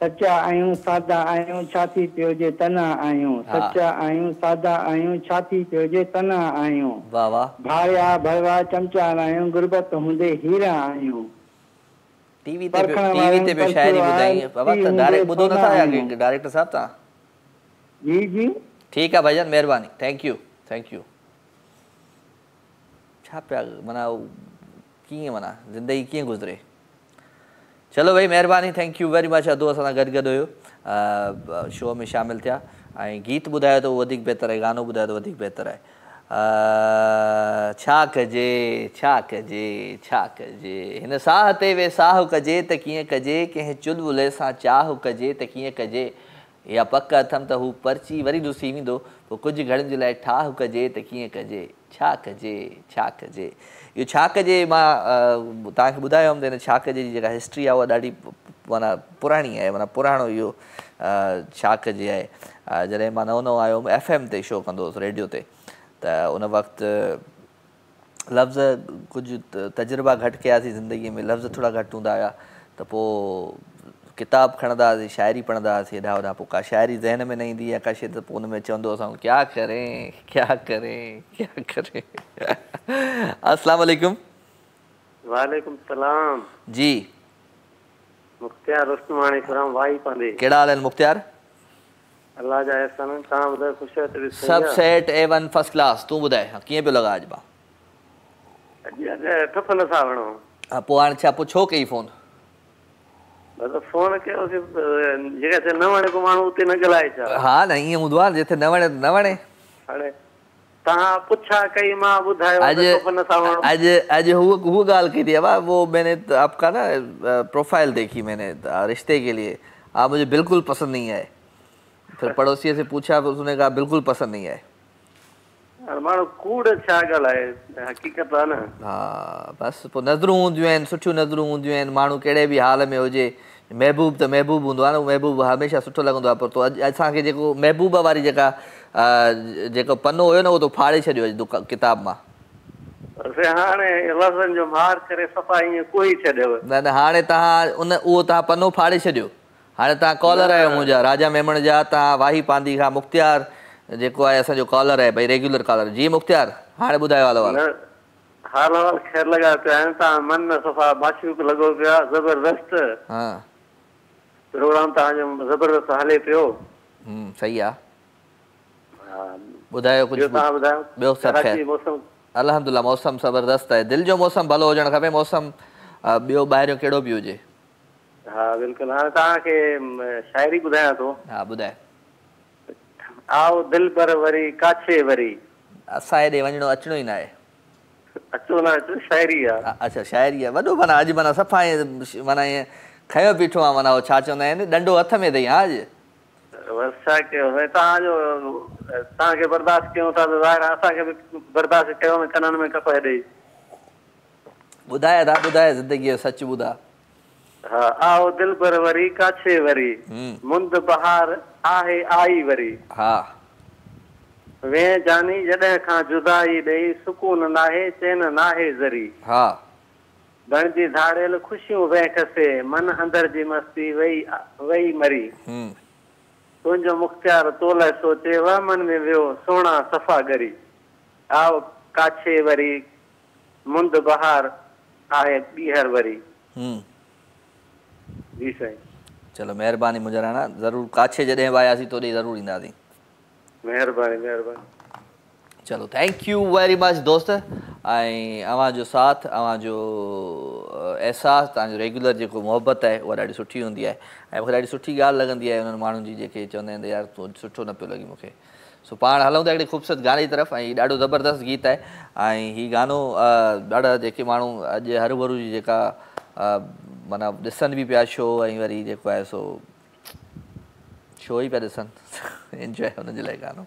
सचा आहियूं सादा आहियूं, छा थी पियो जे तना आहियूं। सचा आहियूं सादा आहियूं, छा थी पियो जे तना आहियूं। वाह वाह। भाया भरवा चमचा आहियूं, गुरबत हूंदे हीरा आहियूं। टीवी ते पे शायरी ॿुधाई बाबा, त डायरेक्ट ॿुधो नथा या डायरेक्टर साहब तव्हां? जी ठीकु आहे भाईजान, महिरबानी। Thank U. छा पिया माना कीअं माना ज़िंदगी कीअं गुज़रे। चलो भाई महिरबानी, थैंक यू वेरी मच। अदो असां सां गॾु हुयो, शो में शामिलु थिया ऐं गीत ॿुधायो त उहो वधीक बहितरु आहे, गानो ॿुधायो त वधीक बहितरु आहे। छा कजे हिन साह ते वे साह कजे त कीअं कजे, कंहिं चुलबुले सां चाह कजे त कीअं कजे। या पक अथमि त हू पर्ची वरी ॾुसी वेंदो, पोइ कुझु घड़ियुनि जे लाइ ठाह कजे त कीअं कजे। छा कजे इहो छा कजे, मां तव्हांखे ॿुधायो हुअमि त हिन छा कजे जी जेका हिस्ट्री आहे उहा ॾाढी माना पुराणी आहे, माना पुराणो इहो छा कजे आहे। जॾहिं मां नओं आयो हुउमि FM ते शो कंदो हुउसि, रेडियो ते, त उन वक़्तु लफ़्ज़ कुझु तजुर्बा घटि कयासीं ज़िंदगीअ में, लफ़्ज़ थोरा घटि हूंदा हुया, त पोइ किताबु खणंदा हुआसीं, शाइरी पढ़ंदा हुआसीं हेॾा होॾा, पोइ का शाइरी ज़हन में न ईंदी या का शइ, त पोइ हुन में चवंदो असां क्या करें। अस्सलाम वालेकुम। वालेकुम सलाम जी। मुख्तियार उस्मानी फराम वाई पांडे। कहिड़ा हाल आहिनि मुख्तियार? अल्लाह जा एहसान, तव्हां ॿुधायो ख़ुशि आहियो? सभु सेट A1 फर्स्ट क्लास। तूं ॿुधाए कीअं पियो लॻा अॼु? अॼु ठफ नथा वणो। हा पोइ हाणे छा, पोइ छो कई फ़ोन? फ़ोन कयोसीं, जेका न वणे को माण्हू उते न ॻाल्हाए छा। हा न ईअं हूंदो आहे, जिथे न वणे न वणे। हाणे तहां पुछा कई मां बुधायो सपन सावण आज वो गाल की थी। अब वो मैंने आपका ना प्रोफाइल देखी मैंने रिश्ते के लिए, आप मुझे बिल्कुल पसंद नहीं आए। फिर पड़ोसी से पूछा, उसने कहा बिल्कुल पसंद नहीं आए। माण्हू कूड़ छा ॻाल्हाए, हक़ीक़त आहे न। हाँ बस पोइ नज़रूं हूंदियूं आहिनि, सुठियूं नज़रूं हूंदियूं आहिनि। माण्हू कहिड़े बि हाल में हुजे, महबूब त महबूब हूंदो आहे न, महबूब हमेशह सुठो लॻंदो आहे। पर तो अॼु असांखे जेको महबूब वारी जेको पनो हुयो न, उहो तो फाड़े छॾियो अॼु किताब मां। हाणे लफ़्ज़नि जो मार करे सफ़ा ईअं कोई छॾियो न। हाणे तव्हां उहो तव्हां पनो फाड़े छॾियो। हाणे तव्हां कॉलर आहियो मुंहिंजा, राजा मेमण जा। तव्हां वाही पांदी खां मुख़्तियार जेको आहे असांजो कॉलर आहे, भई रेगुलर कॉलर। जी मुख़्तियार, हाणे ॿुधायो हाल अहवाल। हाल अहवाल ख़ैर लॻा पिया आहिनि। तव्हां मन सफ़ा माशूक लॻो पिया, ज़बरदस्त। हा प्रोग्राम तव्हांजो ज़बरदस्त हले पियो। सही आहे। ॿुधायो कुझु। तव्हां ॿुधायो ॿियो सभु ख़ैर? अल्हम्दुलिल्लाह मौसम ज़बरदस्त आहे। दिलि जो मौसम भलो हुजणु खपे। मौसम ॿियो ॿाहिरियों कहिड़ो बि हुजे। हा बिल्कुलु। हाणे तव्हांखे शाइरी ॿुधायां थो। हा ॿुधाए। आओ दिल पर वरी काछे वरी। असां हेॾे वञिणो अचिणो ई न आहे। अचो न अचो, शाइरी आहे। अच्छा शाइरी आहे। वॾो माना अॼु माना सफ़ा माना ईअं खयो बीठो आहे। माना छा चवंदा आहिनि, ॾंडो हथ में अथई। हा अॼु बसि छा कयो, तव्हांखे बर्दाश्त कयूं था त ज़ाहिर आहे असांखे बि बर्दाश्त कयो न, कननि में कप हेॾे। ॿुधाए था, ॿुधाए ज़िंदगीअ जो सच ॿुधा। हा आओ दिल पर वरी काछे वरी, मुंद बहार आहे आई वरी। हा वे जानी जॾहिं खां जुदाई ॾेई, सुकून नाहे चैन नाहे ज़री। हा बणजी धाड़ियल ख़ुशियूं वैखसे, मन अंदर जी मस्ती वई मरी। तुंहिंजो मुख़्तियार तोलाए सोचे, वह मन में वियो सोना सफ़ा गरी। आओ काछे वरी, मुंद बहार आहे ॿीहर वरी। जी साईं। चलो महिरबानी मुंहिंजा राणा। ज़रूरु काछे जॾहिं वायासीं तोॾे ज़रूरु ईंदासीं। महिरबानी महिरबानी। चलो थैंक यू वेरी मच दोस्त। ऐं अव्हांजो साथ, अव्हांजो एहसासु, तव्हांजो रेगुलर जेको मोहबत आहे उहा ॾाढी सुठी हूंदी आहे। ऐं मूंखे ॾाढी सुठी ॻाल्हि लॻंदी आहे उन्हनि माण्हुनि जी जेके चवंदा आहिनि यार तो सुठो न पियो लॻे मूंखे। सो पाण हलूं था हिकिड़ी ख़ूबसूरत गाने जी तरफ़। ऐं ॾाढो ज़बरदस्त गीत आहे। ऐं हीउ गानो ॾाढा जेके माण्हू अॼु हरू भरू जी जेका माना ॾिसनि बि पिया शो, ऐं वरी जेको आहे सो शो ई पिया ॾिसनि, एंजॉय हुनजे लाइ गानो।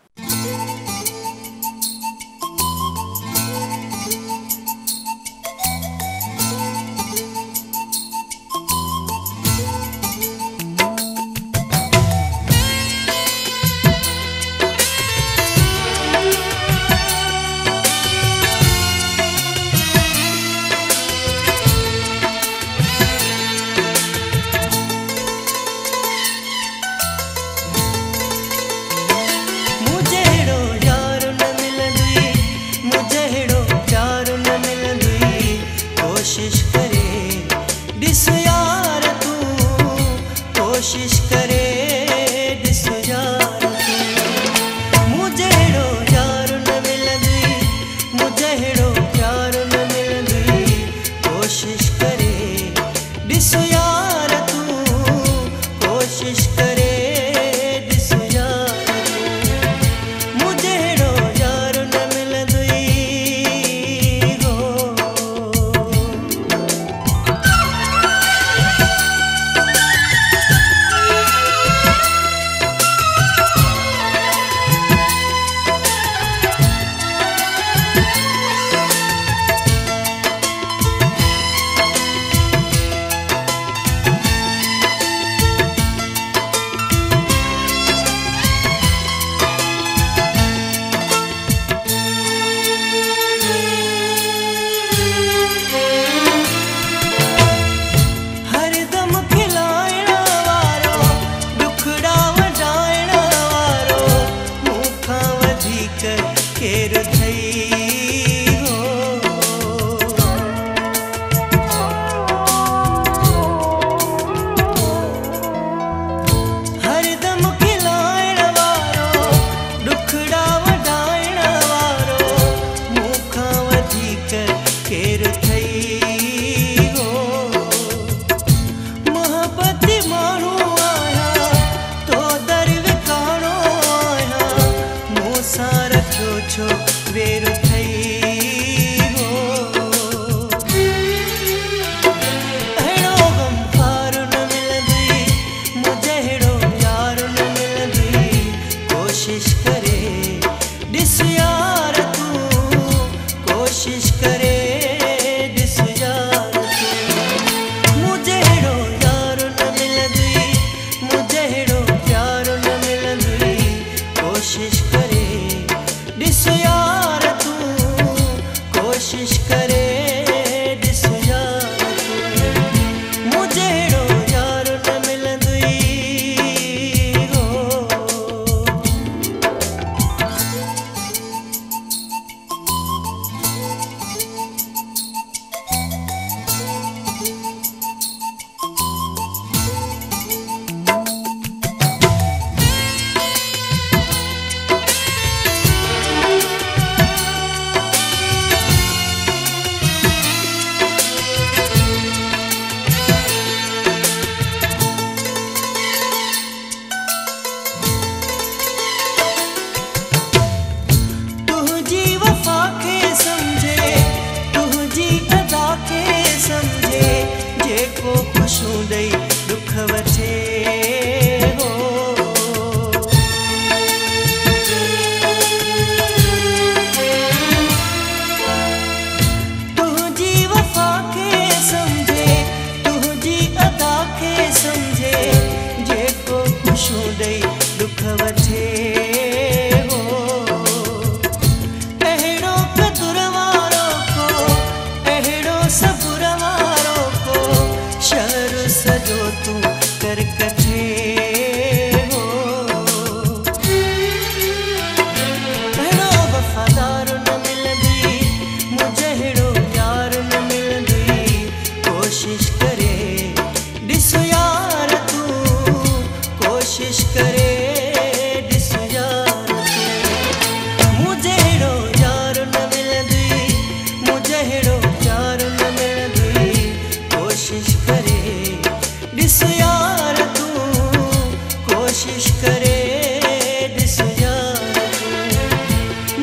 ख़ुशियूं ॾेई दुख वठे हो। तुंहिंजी वफ़ा खे सम्झे तुंहिंजी अदा खे सम्झे जेको ख़ुशियूं ॾेई दुख वठे हो। अहिड़ो क़दुर वारो को अहिड़ो सबुर वारो को शहर सॼो तूं कर कठे हो। अहिड़ो वफ़ादार न मिलंदी मुझे अहिड़ो यार न मिलंदी कोशिश करे ॾिस यार तूं कोशिश करे ॾिस यार तूं मुझे अहिड़ो यार न मिलंदी मुझे अहिड़ो यार न मिलंदी कोशिश करे ॾिस यार तूं कोशिश करे ॾिस यार तूं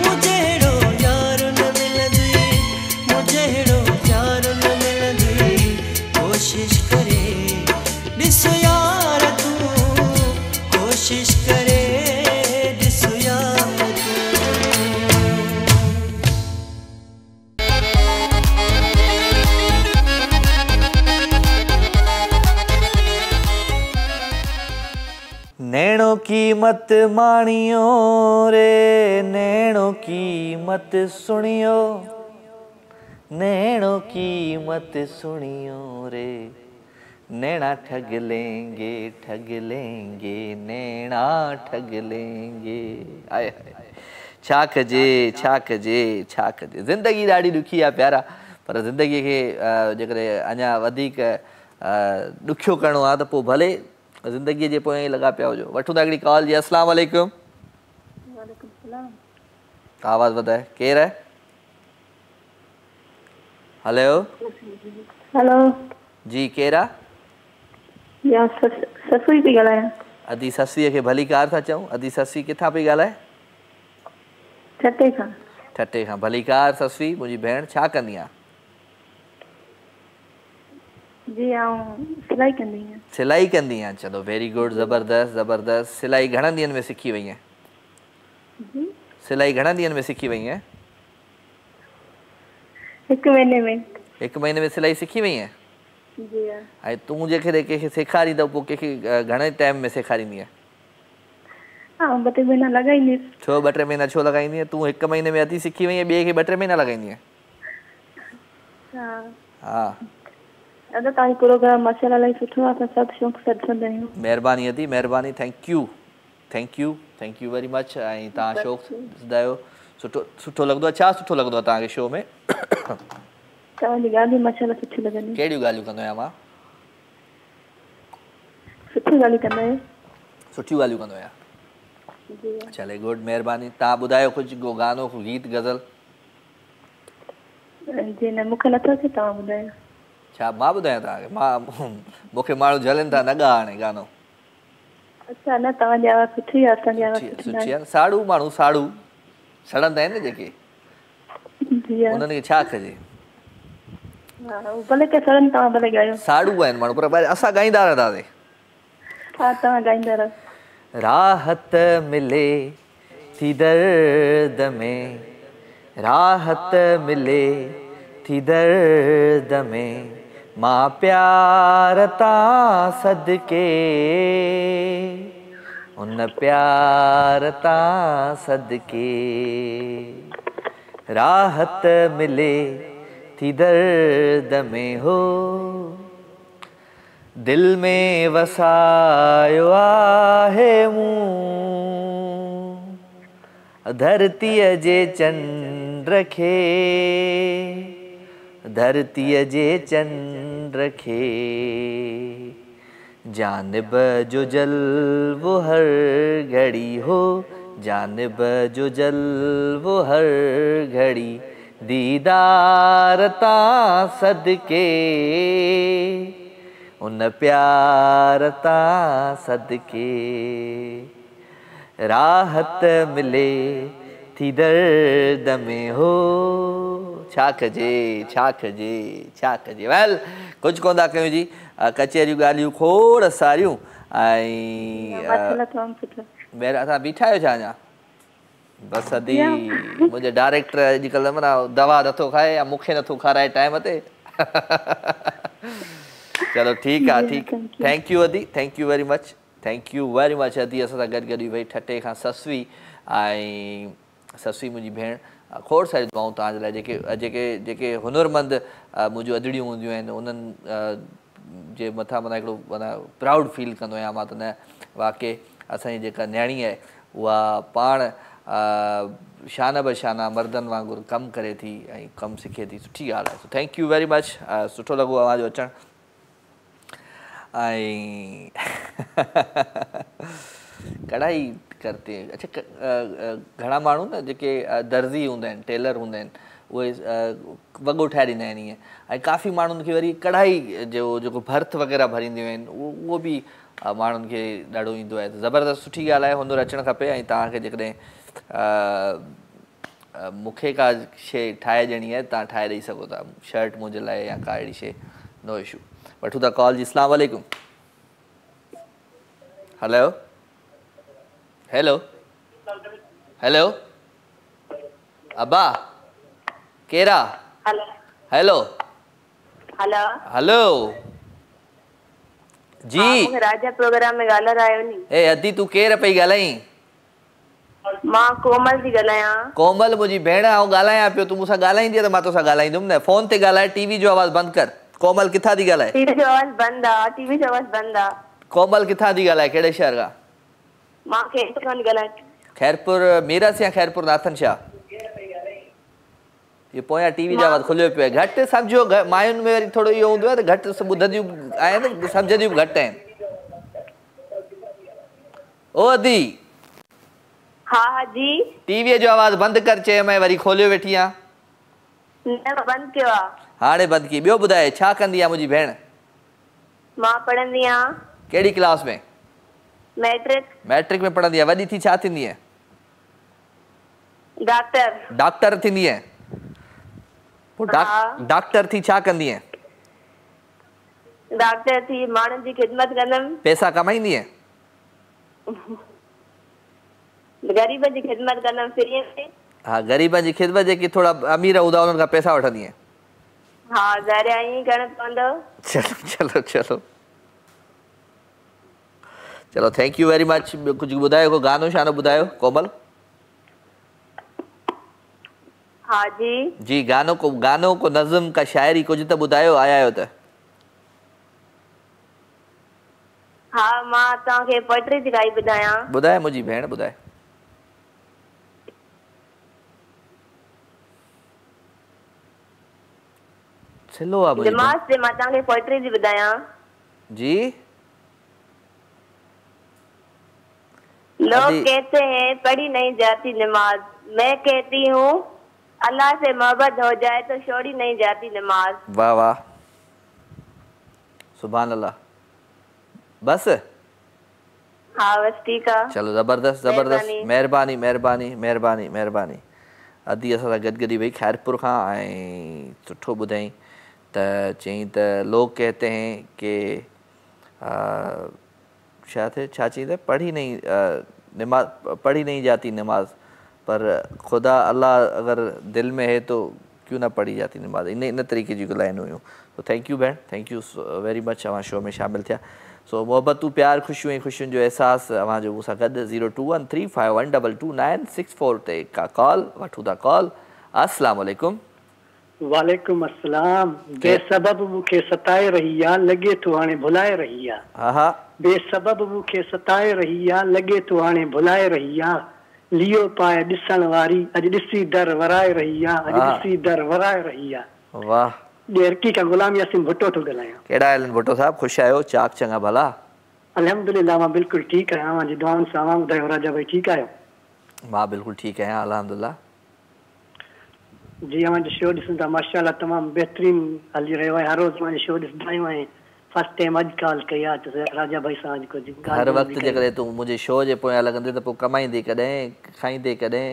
मुझे अहिड़ो यार न मिलंदी मुझे अहिड़ो यार न मिलंदी कोशिश करे ॾिस यार तूं कोशिश करे ॾिस यार तूं। नैणों की मत माणियो रे नैणों की मत सुनियो नैणों की मत सुनियो रे नैना ठग लेंगे नैना ठग लेंगे। आए हाय छा कजे ज़िंदगी ॾाढी ॾुखी आहे प्यारा पर ज़िंदगीअ खे जेकॾहिं अञा वधीक ॾुखियो करिणो आहे त पोइ भले ज़िंदगीअ जे पोयां ई लॻा पिया हुजो। वठूं था हिकिड़ी कॉल जी। अस्सलाम वालेकुम। वालेकुम सलाम। आवाज़ वधाए केरु आहे? हेलो हेलो जी केरु आहे? या ससुई पई ॻाल्हायां। अदी ससीअ खे भली कार था चऊं। अदी ससी किथां पई ॻाल्हाए? ठटे खां। भली कार ससी मुंहिंजी भेण छा कंदी आहे? जी आऊं सिलाई कंदी आहियां। सिलाई कंदी आहियां चलो वेरी गुड ज़बरदस्त। सिलाई घणनि ॾींहंनि में सिखी वई आहे? सिलाई घणनि ॾींहंनि में सिखी वई आहे? 1 महीने में। 1 महीने में सिलाई सिखी वई आहे? जी हां। ऐं तूं जेकॾहिं कंहिंखे सेखारींदव पोइ कंहिंखे घणे टाइम में सेखारींदी आहे? हाँ 2-3 महीना लॻाईंदी। छो 2-3 महीना छो लॻाईंदी आहे? तूं 1 महीने में अधी सिखी वई आहे ॿिए खे 2-3 महीना लॻाईंदी आहे? हा दादा तव्हांजो प्रोग्राम माशाल्लाह इलाही सुठो आहे। असां सभु शौक़ु सां ॾिसंदा आहियूं। महिरबानी अदी महिरबानी। Thank you very much. ऐं तव्हां शौक़ु ॾिसंदा आहियो सुठो लॻंदो आहे। छा सुठो लॻंदो आहे तव्हांखे शो में? तव्हांजी ॻाल्हियूं माशाल्लाह सुठियूं लॻंदियूं। कहिड़ियूं ॻाल्हियूं कंदो आहियां मां? सुठियूं ॻाल्हियूं कंदा आहियो। सुठियूं ॻाल्हियूं कंदो आहियां। चले गुड महिरबानी। तव्हां ॿुधायो कुझु को गानो को गीत गज़ल? जी न मूंखे नथो अचे तव्हां ॿुधायो। छा मां ॿुधायां तव्हांखे? मूंखे माण्हू झलनि था न ॻा हाणे गानो। अच्छा न तव्हांजी आवाज़ सुठी आहे। असांजी आवाज़ सुठी आहे। साड़ू माण्हू साड़ू सड़ंदा आहिनि न जेके उन्हनि खे छा कजे? भले के सड़नि तव्हां भले ॻायो। साड़ू आहिनि माण्हू पर असां ॻाईंदा रहंदासीं। हा तव्हां ॻाईंदा रहो। राहत मिले थी दर्द में राहत मिले थी दर्द में मां प्यार तां सदके उन प्यार तां सदके राहत मिले थी दर्द में हो दिल में वसायो आहे मूं धरतीअ जे चंद्र खे धरतीअ जे चंद्र खे जानिब जो जलवो हर घड़ी हो जानिब जो जलवो हर घड़ी दीदार तां सदके उन प्यार तां सदके राहत मिले थी दर्द में हो छा कजे वेल कुछ कोन था कयूं जी कचहरियूं ॻाल्हियूं खोड़ सारियूं ॿाहिरि असां बीठा आहियो छा अञा बस अदी मुझे डायरेक्टर अॼुकल्ह माना दवा नथो खाए या मूंखे नथो खाराए टाइम ते चलो ठीक है ठीक थैंक यू अदी थैंक यू वेरी मच अदी असां सां गॾु भई ठटे खां ससवी ऐं ससवी मुंहिंजी भेण खोड़ सारी दुआऊं तव्हांजे लाइ जेके हुनरमंद मुंहिंजूं अदड़ियूं हूंदियूं आहिनि उन्हनि जे मथां माना हिकिड़ो माना प्राउड फील कंदो आहियां मां त न वाक़ई असांजी जेका न्याणी आहे उहा पाण शान बशाना मर्दनि वांगुरु कमु करे थी ऐं कमु सिखे थी सुठी ॻाल्हि आहे थैंक यू वेरी मच सुठो लॻो आवाज़ अचणु ऐं कढ़ाई करते अच्छा घणा माण्हू न जेके दर्जी हूंदा आहिनि टेलर हूंदा आहिनि उहे वॻो ठाहे ॾींदा आहिनि ईअं ऐं काफ़ी माण्हुनि खे वरी कढ़ाई जो जेको भर्थ वग़ैरह भरींदियूं आहिनि उहो बि माण्हुनि खे ॾाढो ईंदो आहे त ज़बरदस्त सुठी ॻाल्हि आहे हुनर अचणु खपे ऐं तव्हांखे जेकॾहिं मूंखे का शइ ठाहे ॾियणी आहे तव्हां ठाहे ॾेई सघो था शर्ट मुंहिंजे लाइ या का अहिड़ी शइ नो इशू वठूं था कॉल जी अस्सलाम वालेकुम हेलो हेलो हेलो अब्बा केरा हेलो हेलो हेलो जी राजा प्रोग्राम में ॻाल्हाए रहियो नी ए अदी तू केर पई ॻाल्हाई मां कोमल थी ॻाल्हायां कोमल मुंहिंजी भेण आऊं ॻाल्हायां पियो तूं मूंसां ॻाल्हाईंदी त मां तोसां ॻाल्हाईंदुमि न फोन ते ॻाल्हाए टीवी जो आवाज़ बंदि कर कोमल किथां थी ॻाल्हाए टीवी जो आवाज़ बंदि आहे टीवी जो आवाज़ बंदि आहे कोमल किथां थी ॻाल्हाए कहिड़े शहर खां मां खैरपुर खां ॻाल्हायां खैरपुर मीरस या खैरपुर नाथन शाह ये पोयां टीवी जो आवाज़ खुलियो पियो आहे घटि सम्झो मायुनि में वरी थोरो इहो हूंदो आहे त घटि ॿुधंदियूं आहिनि सम्झंदियूं घटि आहिनि ओ अदी हा हा जी टीवीअ जो आवाज़ बंदि कर चयो मैं वरी खोलियो वेठी आहियां न बंदि कयो आहे हाणे बंदि की ॿियो ॿुधाए छा कंदी आहे मुंहिंजी भेण मां पढ़ंदी आहियां कहिड़ी क्लास में मैट्रिक में पढ़ंदी आहे वॾी थी छा थींदी आहे डॉक्टर थींदी आहे डॉक्टर थी छा कंदी आहे डॉक्टर थी माण्हुनि जी ख़िदमत कंदमि पैसा कमाईंदी आहे गरीब जी ख़िदमत कंदमि फ्री में हाँ गरीबनि जी ख़िदमत जेकी थोड़ा अमीर हूंदा उन्हनि खां पैसा वठंदी आहे हाँ ज़ाहिर ईअं करणु पवंदो चलो चलो चलो चलो थैंक यू वेरी मच कुछ ॿुधायो को गानो शानो ॿुधायो कोमल हाँ जी जी गानो को नज़म का शायरी कुछ तो ॿुधायो आया हो तो हाँ मां तव्हांखे पोइट्री थी ॻाई ॿुधायां ॿुधाए मुंहिंजी भेण ॿुधाए चलो अब नमाज से मां तव्हांखे पोइट्री थी ॿुधायां जी लोग कहते हैं पढ़ी नहीं जाती नमाज मैं कहती हूँ अल्लाह से मोहब्बत हो जाए तो छोड़ी नहीं जाती नमाज वाह वाह सुभान अल्लाह बस हाँ बस ठीक है चलो जबरदस्त जबरदस्त मेहरबानी मेहरबानी मेहरबानी मेहरबानी अदी असां सां गॾु भाई खैरपुर खां ऐं सुठो ॿुधाई त चई त लोग कहते हैं कि छा चई पढ़ी नहीं जाती नमाज पर खुदा अल्लाह अगर दिल में है तो क्यों ना पढ़ी जाती नमाज इन तरीक़े जी लाइन हुयूं तो थैंक यू भेण थैंक यू वेरी मच अवां शो में शामिल थिया सो मोहब्बतूं प्यार ख़ुशियूं ऐं ख़ुशियुनि जो अहसासु अवांजो मूंसां गॾु 0213512294 ते का कॉल वठूं था कॉल अस्सलाम वालेकुम वालेकुम अस्सलाम बेसबब मूंखे सताए रही आहे लॻे थो हाणे भुलाए रही आहे हा हा बेसबब मूंखे सताए रही आहे लॻे थो हाणे भुलाए रही आहे लियो पाए ॾिसण वारी अॼु ॾिसी दर वराए रही आहे अॼु ॾिसी दर वराए रही आहे वाह देरकी का गुलाम यासीन भुट्टो थो ॻाल्हायां कहिड़ा आहिनि भुट्टो साहब ख़ुशि आहियो चाक चङा भला अल्हम्दुलिल्लाह मां बिल्कुलु ठीकु आहियां तव्हांजी दुआउनि सां तव्हां ॿुधायो राजा भाई ठीकु आहियो मां बिल्कुलु ठीकु आहियां अल्हम्दुलिल्लाह जी तव्हांजो शो ॾिसूं था माशाअल्लाह तमामु बहितरीन हली रहियो आहे हर रोज़ तव्हांजो शो ॾिसंदा आहियूं ऐं फर्स्ट टाइम अॼु कॉल कई आहे त राजा भाई सां अॼु हर वक़्तु जेकॾहिं तूं मुंहिंजे शो जे पोयां लॻंदे त पोइ कमाईंदी कॾहिं खाईंदे कॾहिं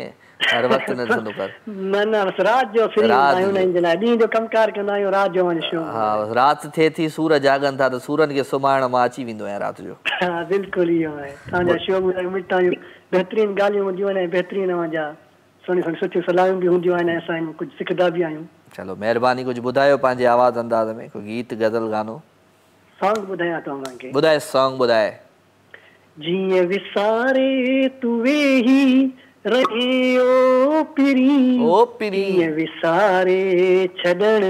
हर वक्त न ॾिसंदो कर। न बस रात जो फ्री आहियूं न जना ॾींहं जो कमकार कंदा आहियूं रात जो वञ शो। हां बस रात थिए थी सूर जागन था त सूरन के सुमाइण मां अची विंदो आहियां रात जो। हां बिल्कुल इहो आहे तव्हांजा शो में मिटां बेहतरीन ॻाल्हियूं हूंदियूं आहिनि बेहतरीन वजा सुणी सुठी सलाहियूं बि हूंदियूं आहिनि असां कुछ सिखदा भी आहियूं। चलो मेहरबानी कुछ ॿुधायो पंहिंजे आवाज़ अंदाज में कोई गीत गज़ल गानो सॉन्ग ॿुधायां तव्हांखे। ॿुधाए सॉन्ग ॿुधाए। जीअं विसारे तू वेही रही ओ पिरी जीअं विसारे छॾण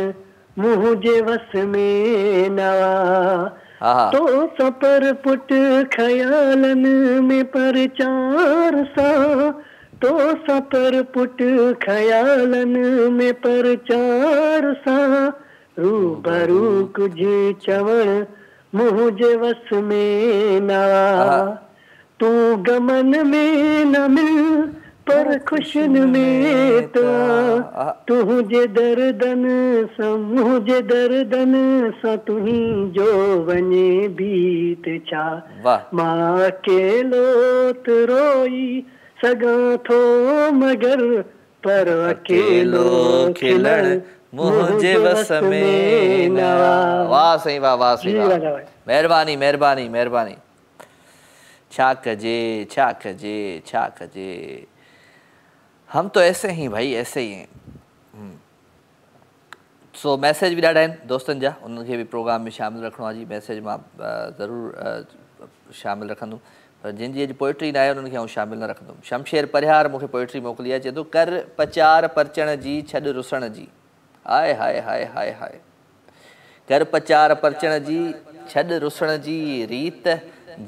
मुंहिंजे वस में न तो सपर पुट ख़यालनि में परचार सां तो सपर पुट ख़यालनि में परचार सां रूबरू कुझु चवण मुंहिंजे वस में न तू गमन में न मिल पर खुशन में तुझे दर्दन सां मुझे दर्दन सां तुंहिंजो वञे बीत छा मां अकेलो त रोई सघां थो मगर पर अकेलो खिलण मुझे बस में न। वाह सही वाह वाह सही वाह मेहरबानी मेहरबानी मेहरबानी। छा कजे छा कजे छा कजे हम तो ऐसे ही भाई ऐसे ही हैं। सो मैसेज भी ॾाढा आहिनि दोस्तनि जा उनखे भी प्रोग्राम में शामिल रखणो आहे जी मैसेज मां ज़रूरु शामिल रखंदुमि पर जिन जी पोइट्री न आहे उन्हनि खे शामिल न रखंदुमि। शमशेर परिहार मूंखे पोइट्री मोकिली आहे चए थो कर पचार परचण जी छॾ रुसण जी हाय हाय हाय हाय हाय कर पचार परचण जी छॾ रुसण जी रीत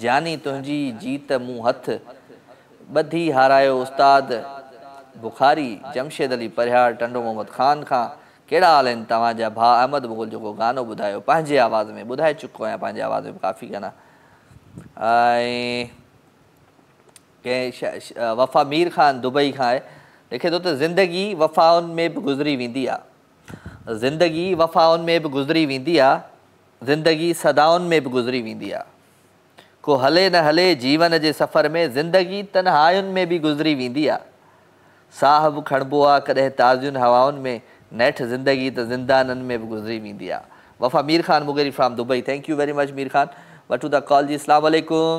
जानी तुंहिंजी जीत मूं हथ ॿधी हारायो उस्ताद बुखारी जमशेद अली परिहार टंडो मोहम्मद ख़ान खां कहिड़ा हाल आहिनि तव्हांजा भाउ अहमद मुग़ल जेको गानो ॿुधायो पंहिंजे आवाज़ में ॿुधाए चुको आहियां पंहिंजे आवाज़ में काफ़ी गाना। ऐं कंहिं वफ़ा मीर ख़ान दुबई खां आहे लिखे थो त ज़िंदगी वफ़ाउनि में बि गुज़री वेंदी आहे ज़िंदगी वफ़ाउनि में बि गुज़री वेंदी आहे ज़िंदगी सदाउनि में बि गुज़री वेंदी आहे को हले न हले जीवन जे सफ़र में ज़िंदगी तन्हायुनि में बि गुज़री वेंदी आहे साह बि खणिबो आहे कॾहिं ताज़ियुनि हवाउनि में नेठि ज़िंदगी त ज़िंदाननि में बि गुज़री वेंदी आहे। Wafa Mir Khan Mugheri from Dubai thank you very much Mir Khan वठूं था कॉल जी। अस्सलाम वालेकुम।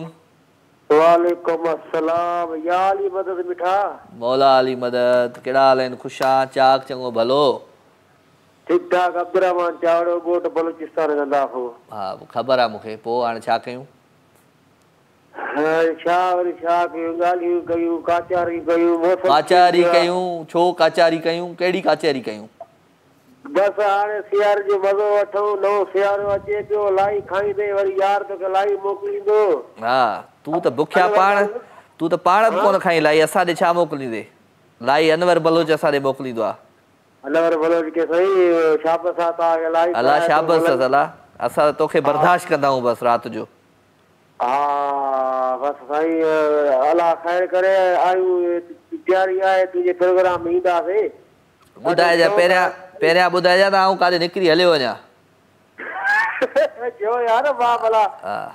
वालेकुम अस्सलाम या अली मदद मिठा मौला अली मदद कहिड़ा हाल आहिनि ख़ुशा चाक चङो भलो ठीक ठाक अब्दुर्रहमान चावड़ो ॻोठ बलूचिस्तान गंदा हो। हा ख़बर आहे मूंखे पोइ हाणे छा कयूं काचारी कयूं छो काचारी कयूं कहिड़ी काचारी कयूं बस हाणे सियारे जो मज़ो वठो नओ सियारो अचे पियो लाई खाईंदे वरी यार तोखे लाई मोकिलींदो। हा तूं त बुखिया तूं त पाण बि कोन खाई लाई असां ॾे छा मोकिलींदे लाई अनवर बलोच असां ॾे मोकिलींदो आहे अनवर बलोच खे सही शाबस आहे तव्हांखे लाई अला शाबस अला असां तोखे बर्दाश्त कंदा आहियूं बसि राति जो। हा बस साईं अला ख़ैर करे आयूं तयारी आहे तुंहिंजे प्रोग्राम में ईंदासीं ॿुधाइजां पहिरियां ॿुधाइजां त आऊं काॾे निकिरी हलियो वञा जो यार वाह भला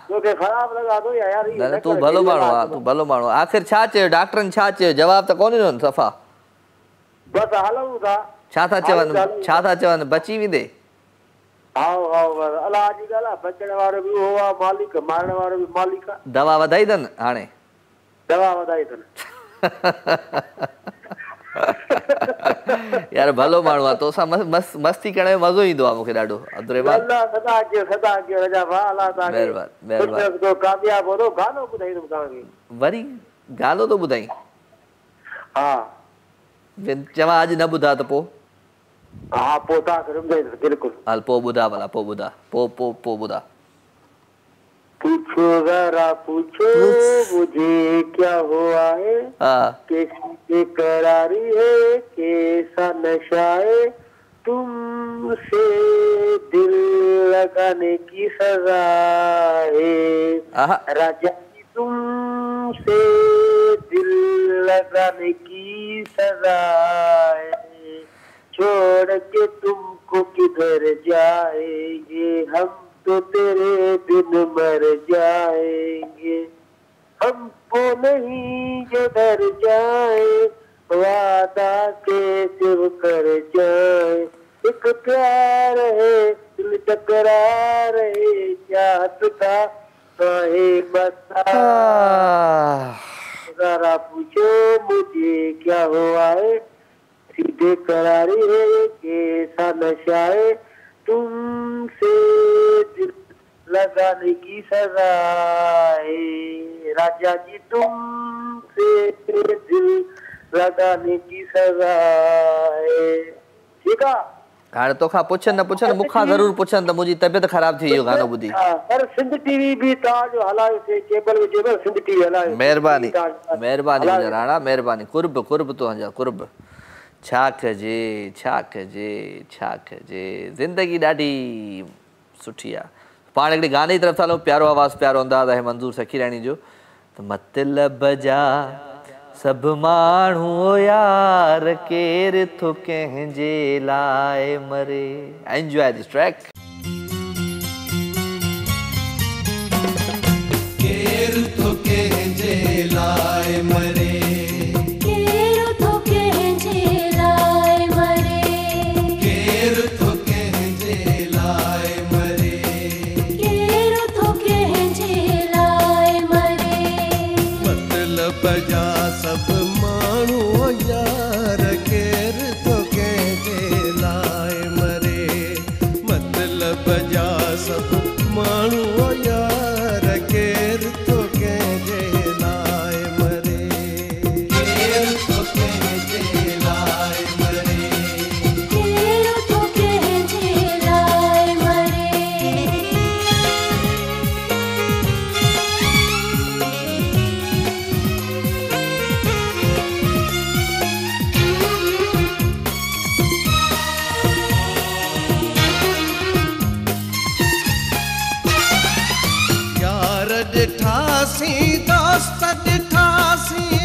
तोखे ख़राब लॻा थो यार न तूं भलो माण्हू आहे तूं भलो माण्हू आख़िर छा चयो डॉक्टरनि छा चयो जवाब त कोन ॾिनो सफ़ा बस हलूं था छा था चवनि बची वेंदे अलाह जी ॻाल्हि आहे बचण वारो बि उहो आहे मालिक मारण वारो बि मालिक आहे। दवा वधाई अथनि हाणे दवा वधाई अथनि यार भलो माण्हू आहे तोसां मस्ती करण में मज़ो ईंदो आहे मूंखे ॾाढो अब्दुर्रहमान सदा अचो रजा भाउ अलाह तव्हांखे कामयाब हो गानो ॿुधाईंदुमि तव्हांखे वरी गानो थो ॿुधाई हा चवां अॼु न ॿुधा त पोइ हाँ पोता बिल्कुल हाल पो बुधा भला पो बुधा पो बुधा पूछो जरा पूछो मुझे क्या हुआ है कैसी बेकरारी है कैसा नशा है तुमसे दिल लगाने की सजा है राजा की तुमसे दिल लगाने की सजा है छोड़ के तुमको किधर जाएंगे हम तो तेरे बिन मर जाएंगे हमको नहीं जो डर जाए वादा के सिव कर जाए, एक प्यार है दिल टकरार है, चाहत का काहे बता, जरा पूछो मुझे क्या हुआ है, सीधे करारी है कैसा नशा है, तुमसे दिल लगाने की सजा है, राजा जी तुमसे दिल लगाने की सजा है। ठीक है हाणे तोखां पुछनि न पुछनि मूंखां ज़रूर पुछनि त मुंहिंजी तबियत ख़राब थी इहो गानो ॿुधी। पर सिंध टीवी भी तव्हांजो हलायोसीं, केबल विझो सिंध टीवी हलायो। महिरबानी महिरबानी मुंहिंजा राणा महिरबानी, कुर्ब कुर्ब तुंहिंजा कुर्ब। छा कजे छा कजे छा कजे, ज़िंदगी ॾाढी सुठी आहे। पाण हिकिड़ी गाने जी तरफ़ था हलूं, प्यारो आवाज़ प्यारो अंदाज़ आहे मंज़ूर सखीराणी जो। त मतलब जा सभु माण्हू यार, केर थो कंहिंजे लाइ मरे। Enjoy this track. केर थो कंहिंजे लाइ मरे, केर थो कंहिंजे लाइ मरे, केर थो कंहिंजे लाइ मरे, केर थो कंहिंजे लाइ मरे। मतलब जा सभु माण्हू यार, केर थो कंहिंजे लाइ मरे, मतलब जा सभु माण्हू यार, केर थो कंहिंजे लाइ मरे, केर थो कंहिंजे लाइ मरे, केर थो कंहिंजे लाइ मरे। यार ॾिठासीं दोस्त ॾिठासीं,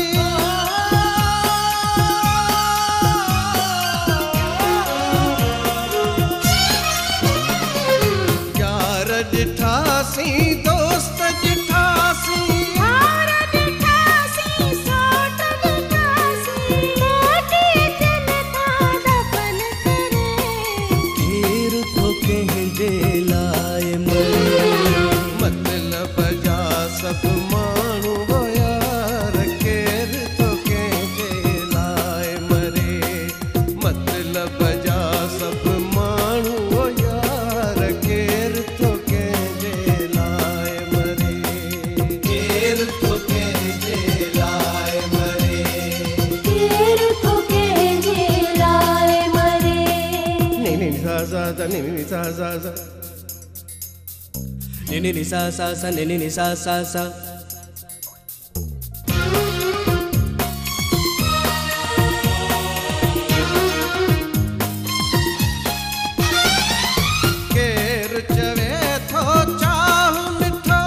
यार ॾिठासीं दोस्त ॾिठासीं, यार ॾिठासीं सोट ॾिठासीं, मोटी थियनि था दफ़न करे, केर थो कंहिंजे लाइ मरे। मतलब जा सभु माण्हू यार, केर थो कंहिंजे लाइ मरे, मतलब जा सभु माण्हू यार, केर थो कंहिंजे लाइ मरे, केर थो कंहिंजे लाइ मरे, केर थो कंहिंजे लाइ मरे। नी नी सा सा सा नी नी सा सा सा नी नी सा सा सा नी नी सा सा सा। केर चवे थो चाहु मिठो,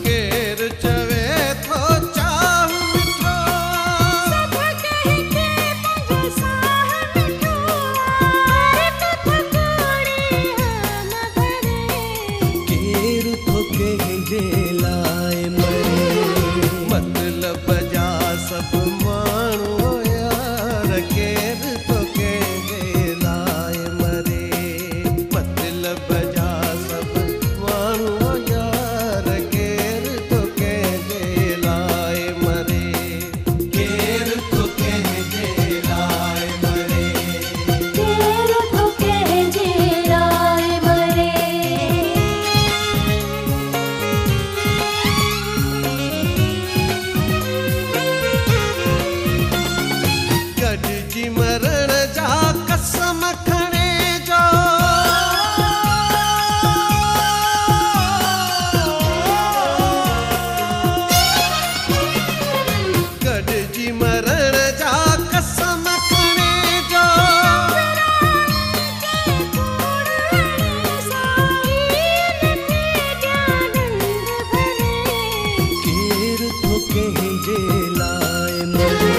केर चवे थो चाहु मिठो, केर थो कंहिंजे लाइ मरे। मतलब जा सभु माण्हू यार, केर थो कंहिंजे लाइ मरे, मतलब जा सभु माण्हू यार, केर थो कंहिंजे लाइ मरे, केर थो कंहिंजे लाइ मरे, केर थो कंहिंजे लाइ मरे। गॾिजी मरण जा कसम खणे जो, गॾिजी मरण जा कसम खणे जो, केर थो कंहिंजे लाइ मरे।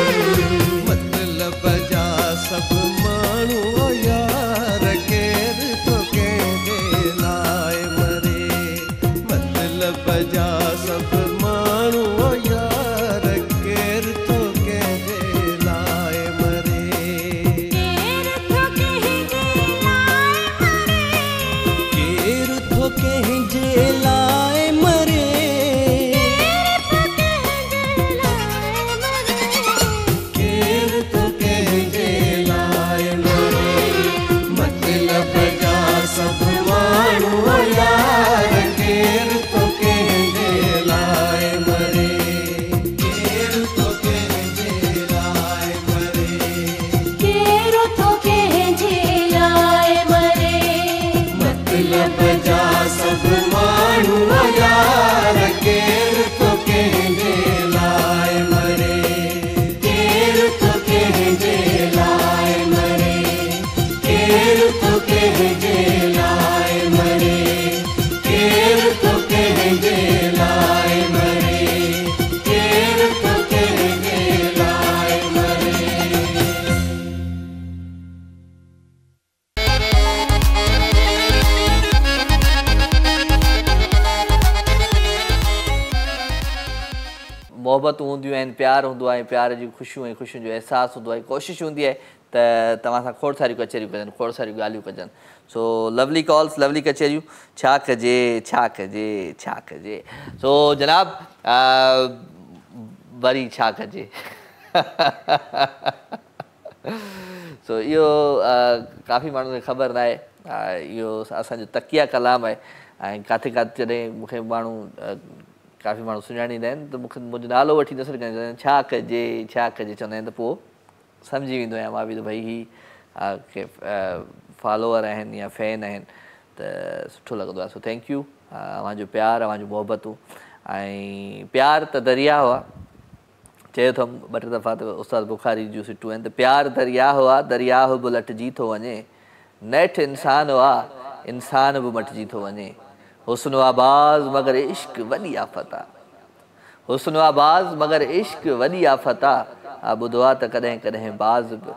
मतलब जा लब जा सब माण्हू यार केर तो कंहिंजे लाइ मरे केर तो कंहिंजे लाइ मरे केर तो कंहिंजे लाइ मरे केर तो कंहिंजे लाइ मरे केर तो कंहिंजे लाइ मरे मोहब्बत हूंदियूं आहिनि, प्यार हूंदो आहे, प्यार जी ख़ुशियूं ऐं ख़ुशियुनि जो अहसासु हूंदो आहे, कोशिशि हूंदी आहे त तव्हां सां खोड़ सारियूं कचहरियूं कजनि, खोड़ सारियूं ॻाल्हियूं कजनि। सो लवली कॉल्स, लवली कचहरियूं, छा कजे छा कजे छा कजे। सो जनाब वरी छा कजे। सो इहो काफ़ी माण्हुनि खे ख़बर न आहे, इहो असांजो तकिया कलाम आहे ऐं किथे किथे जॾहिं मूंखे माण्हू काफ़ी माण्हू सुञाणींदा आहिनि त मूंखे मुंहिंजो नालो वठी न सघंदा आहिनि, छा कजे चवंदा आहिनि त पोइ सम्झी वेंदो आहियां मां बि त भई ही के फॉलोअर आहिनि या फैन आहिनि त सुठो लॻंदो आहे। सो थैंक यू अव्हांजो प्यार, अव्हांजो मोहबतूं ऐं प्यार त दरिया हुआ, चयो अथमि ॿ टे दफ़ा त उस्ताद बुखारी जूं सिटूं आहिनि त प्यार दरिया हुआ, दरिया बि लटिजी थो वञे, नेठ इंसान हुआ, इंसान बि मटिजी थो वञे, हुस्न आबाज़ मगर इश्क वॾी आफ़त आहे, हुस्न आबाज़ मगर इश्क वॾी आफ़त आहे, ॿुधो आहे त कॾहिं कॾहिं बाज़ बि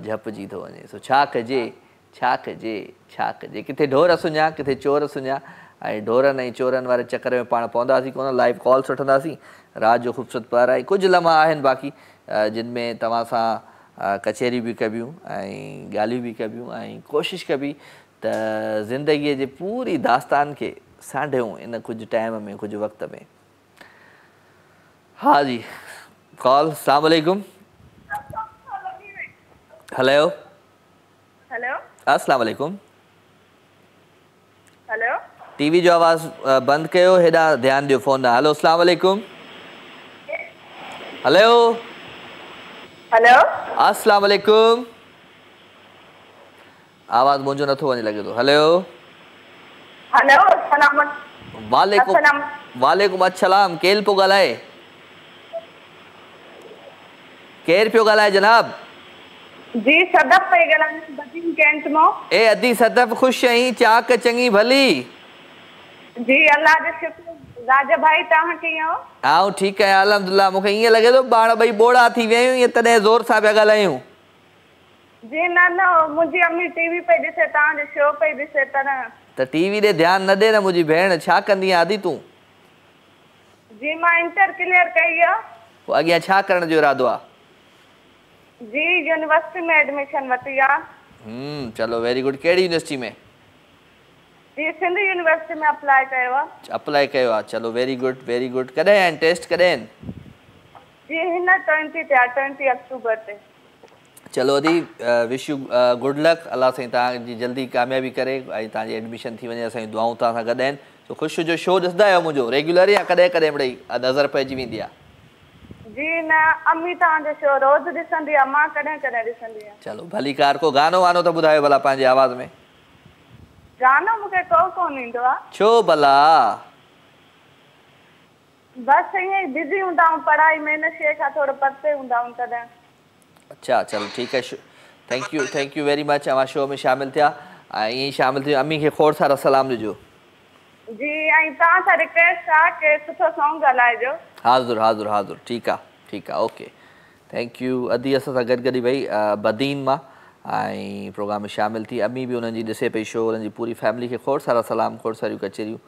झपिजी थो वञे। सो छा कजे छा कजे छा कजे। किथे ढोर सुञा किथे चोर सुञा ऐं ढोरनि ऐं चोरनि वारे चकर में पाण पवंदासीं कोन। लाइव कॉल्स वठंदासीं, राति जो ख़ूबसूरत पर आहे, कुझु लम्हा आहिनि बाक़ी जिन में तव्हां सां कचहरी बि कबियूं ऐं ॻाल्हियूं बि कबियूं ऐं कोशिशि कबी त ज़िंदगीअ जे पूरी दास्तान खे सांढियूं इन कुझु टाइम में, कुझु वक़्त में। हा जी, कॉल। अस्सलाम वालेकुम। हेलो हेलो, अस्सलाम वालेकुम। हेलो, टीवी जो आवाज़ बंदि कयो, हेॾा ध्यानु ॾियो फ़ोन ॾांहुं। हेलो, अस्सलाम वालेकुम। हेलो हेलो, अस्सलाम वालेकुम। आवाज़ मुंहिंजो नथो वञे लॻे थो। हेलो हेलो, सलाम वालेकुम। वालेकुम अस्सलाम। केरु पियो ॻाल्हाए? केरु पियो ॻाल्हाए जनाब? जी सदफ पे ॻाल्हायां बदीन कैंट मां। ए अदी सदफ, ख़ुशि आहीं? चाक चङी भली? जी अल्लाह जो शुक्र। राजा भाई तव्हां कीअं हो? आऊं ठीकु आहियां अल्हम्दुलिल्लाह। मूंखे ईअं लॻे थो पाण ॿई बोड़ा थी विया आहियूं, ईअं तॾहिं ज़ोर सां पिया ॻाल्हायूं। जी न न, मुंहिंजी अम्मी टीवी पे ॾिसे, तव्हांजो शो पे ॾिसे त टीवी ॾे ध्यानु न ॾे न मुंहिंजी भेण, छा कंदी आहीं आदी तूं? जी मां इंटर क्लियर कई आहे। पोइ अॻियां छा करण जो इरादो आहे? जी यूनिवर्सिटी में एडमिशन वरिती आहे। चलो वेरी गुड। कहिड़ी यूनिवर्सिटी में? जी सिंध यूनिवर्सिटी में अप्लाई कयो आहे। अप्लाई कयो आहे, चलो वेरी गुड वेरी गुड। कॾहिं आहिनि टेस्ट, कॾहिं आहिनि? जी हिन 20 ते 20 अक्टूबर ते। चलो दी विश यू गुड लक। अल्लाह साईं तव्हांजी जल्दी कामयाबी करे ऐं तव्हांजी एडमिशन थी वञे। असांजी दुआऊं तव्हां सां गॾु आहिनि। सो ख़ुशि जो शो ॾिसंदा आहियो मुंहिंजो रेगुलर या कॾहिं कॾहिं मिड़ई नज़र पइजी वेंदी आहे? जी न, अम्मी तव्हांजो शो रोज़ ॾिसंदी आहे, मां कॾहिं कॾहिं ॾिसंदी आहियां। चलो भली कार। को गानो वानो त ॿुधायो भला पंहिंजे आवाज़ में। गानो मूंखे कोन ईंदो आहे। छो भला? बस ईअं ई बिज़ी हूंदा आहियूं, पढ़ाई में हिन शइ खां थोरो परते हूंदा आहियूं तॾहिं। अच्छा चलो ठीकु आहे। Thank you very much. अवां शो में शामिलु थिया ऐं ईअं ई शामिलु थी अम्मी खे खोड़ सारा सलाम ॾिजो। जी ऐं तव्हां सां रिक्वेस्ट आहे कि सुठो सॉन्ग ॻाल्हाइजो। हाज़ुर हाज़ुर हाज़ुर। ठीकु आहे ओके थैंक यू। अदी असां सां गॾु गॾु भई बदीन मां ऐं प्रोग्राम में शामिलु थी। अम्मी बि उन्हनि जी ॾिसे पई शो, उन्हनि जी पूरी फैमिली खे खोड़ सारा सलाम, खोड़ सारियूं कचहरियूं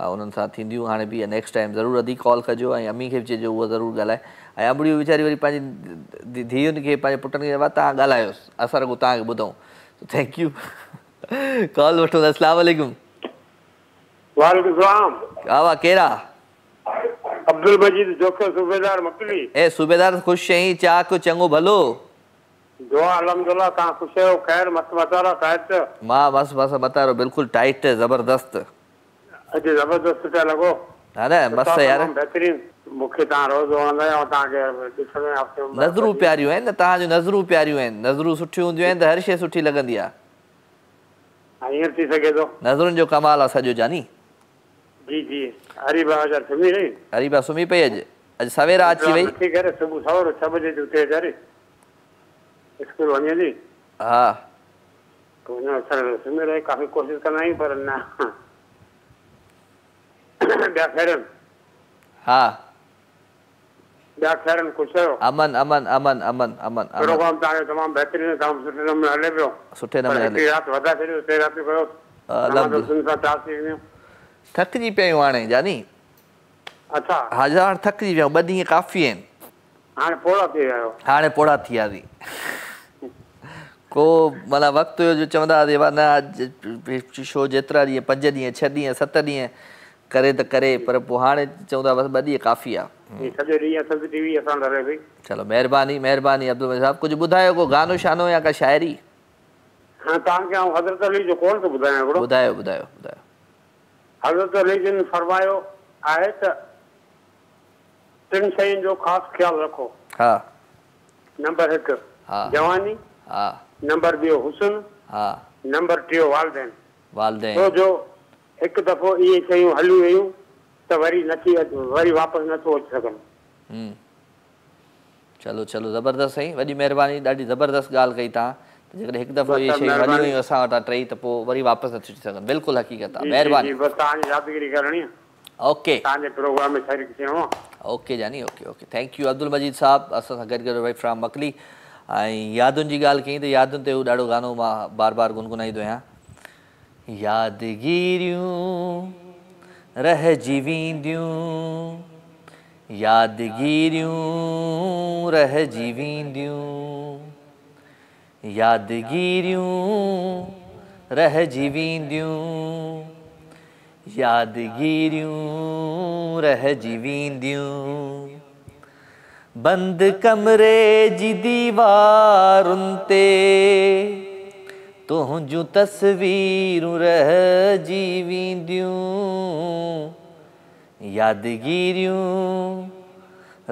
उन्हनि सां थींदियूं हाणे बि। नेक्स्ट टाइम ज़रूरु अदी कॉल कजो ऐं अम्मी खे बि चइजो उहा ज़रूरु ॻाल्हाए। ऐं अमड़ियूं वीचारी वरी पंहिंजी धीअनि खे पंहिंजे पुटनि खे तव्हां ॻाल्हायोसि, असां रुॻो तव्हांखे ॿुधूं। Thank U. कॉल वठो। अस्सलाम वालेकुम। वालेकुम सलाम। वाह केरा? अब्दुल मजीद जोकर सूबेदार मकली। ए सूबेदार ख़ुशि आहीं? चाक चङो भलो? दुआ अल्हम्दुलिल्लाह। तव्हां ख़ुशि आहियो? ख़ैर मस्त मतारो टाइट? मां मस्त मतारो बिल्कुलु टाइट ज़बरदस्त। अॼु ज़बरदस्त पिया लॻो। हा न मस्त यार। बहितरीन। मूंखे तव्हां रोज़ वणंदा आहियो, तव्हांखे ॾिसण हफ़्ते में नज़रूं प्यारियूं आहिनि न तव्हांजूं, नज़रूं प्यारियूं आहिनि। नज़रूं सुठियूं हूंदियूं आहिनि त हर शइ सुठी लॻंदी आहे। हींअर थी सघे थो। नज़रुनि जो कमाल आहे सॼो जानी। जी जी हरीबा वीचार सुम्ही रही। हरीबा सुम्ही पई अॼु सवेरा अची वई। नथी करे सुबुह सवेर 6 बजे जो उथे वीचारी स्कूल वञे थी। हा सुम्ही रहे काफ़ी कोशिशि कंदा आहियूं पर न। ॿिया ख़ैरनि? हा ॿिया ख़ैरनि कुझु चयो? अमन अमन अमन अमन अमन प्रोग्राम तव्हांजो तमामु बहितरीनु तमामु सुठे नमूने हले पियो। सुठे नमूने हले। राति वधा छॾियो टे रातियूं कयो। थकिजी पियूं हाणे जानी। अच्छा हाणे थकिजी पियूं 2 ॾींहं काफ़ी आहिनि। हाणे पोड़ा थी विया आहियो। हाणे पोड़ा थी वियासीं। को माना वक़्तु हुयो जो चवंदा हुआसीं न अॼु शो जेतिरा ॾींहं 5 ॾींहं 6 ॾींहं 7 ॾींहं करे त करे पर पोइ हाणे चवंदा बसि 2 ॾींहं काफ़ी आहे। सॼो ॾींहुं असल टीवी असां रहे पई। चलो महिरबानी महिरबानी अब्दुल मजीद साहब कुझु ॿुधायो को गानो शानो या का शाइरी? हाँ तव्हांखे आउं हज़रत अली जो कोन थो ॿुधायां हिकिड़ो। ॿुधायो ॿुधायो ॿुधायो। हज़रत अली जिन फरमायो आहे त 3 शयुनि जो ख़ासि ख़्यालु रखो। हा नंबर 1 हा जवानी। हा नंबर 2 हुस्न। हा नंबर 3 वालदेन। वालदेन छो जो हिकु दफ़ो इहे शयूं हली वयूं त वरी नथी वरी वापसि नथो अची सघनि। चलो चलो ज़बरदस्त साईं वॾी महिरबानी ॾाढी ज़बरदस्त ॻाल्हि कई तव्हां त जेकॾहिं हिकु दफ़ो इहे शयूं हली वयूं असां वटां टई त पोइ वरी वापसि नथी अची सघनि। बिल्कुलु हक़ीक़त आहे। महिरबानी। बसि तव्हांजी यादगिरी करणी आहे। ओके तव्हांजे प्रोग्राम में शरीक थियणो आहे। ओके जानी okay okay thank you Abdul Majeed Sahab असां सां गॾु भाई फ्राम मकली। ऐं यादुनि जी ॻाल्हि कई त यादुनि ते हू ॾाढो गानो मां बार बार गुनगुनाईंदो आहियां। यादगिरियूं रहिजी वेंदियूं यादगिरियूं रहिजी वेंदियूं यादगिरियूं रहिजी वेंदियूं यादगिरियूं रहिजी वेंदियूं बंद कमरे जी दीवारुनि ते तुंहिंजूं तस्वीरूं रहिजी वेंदियूं यादगिरियूं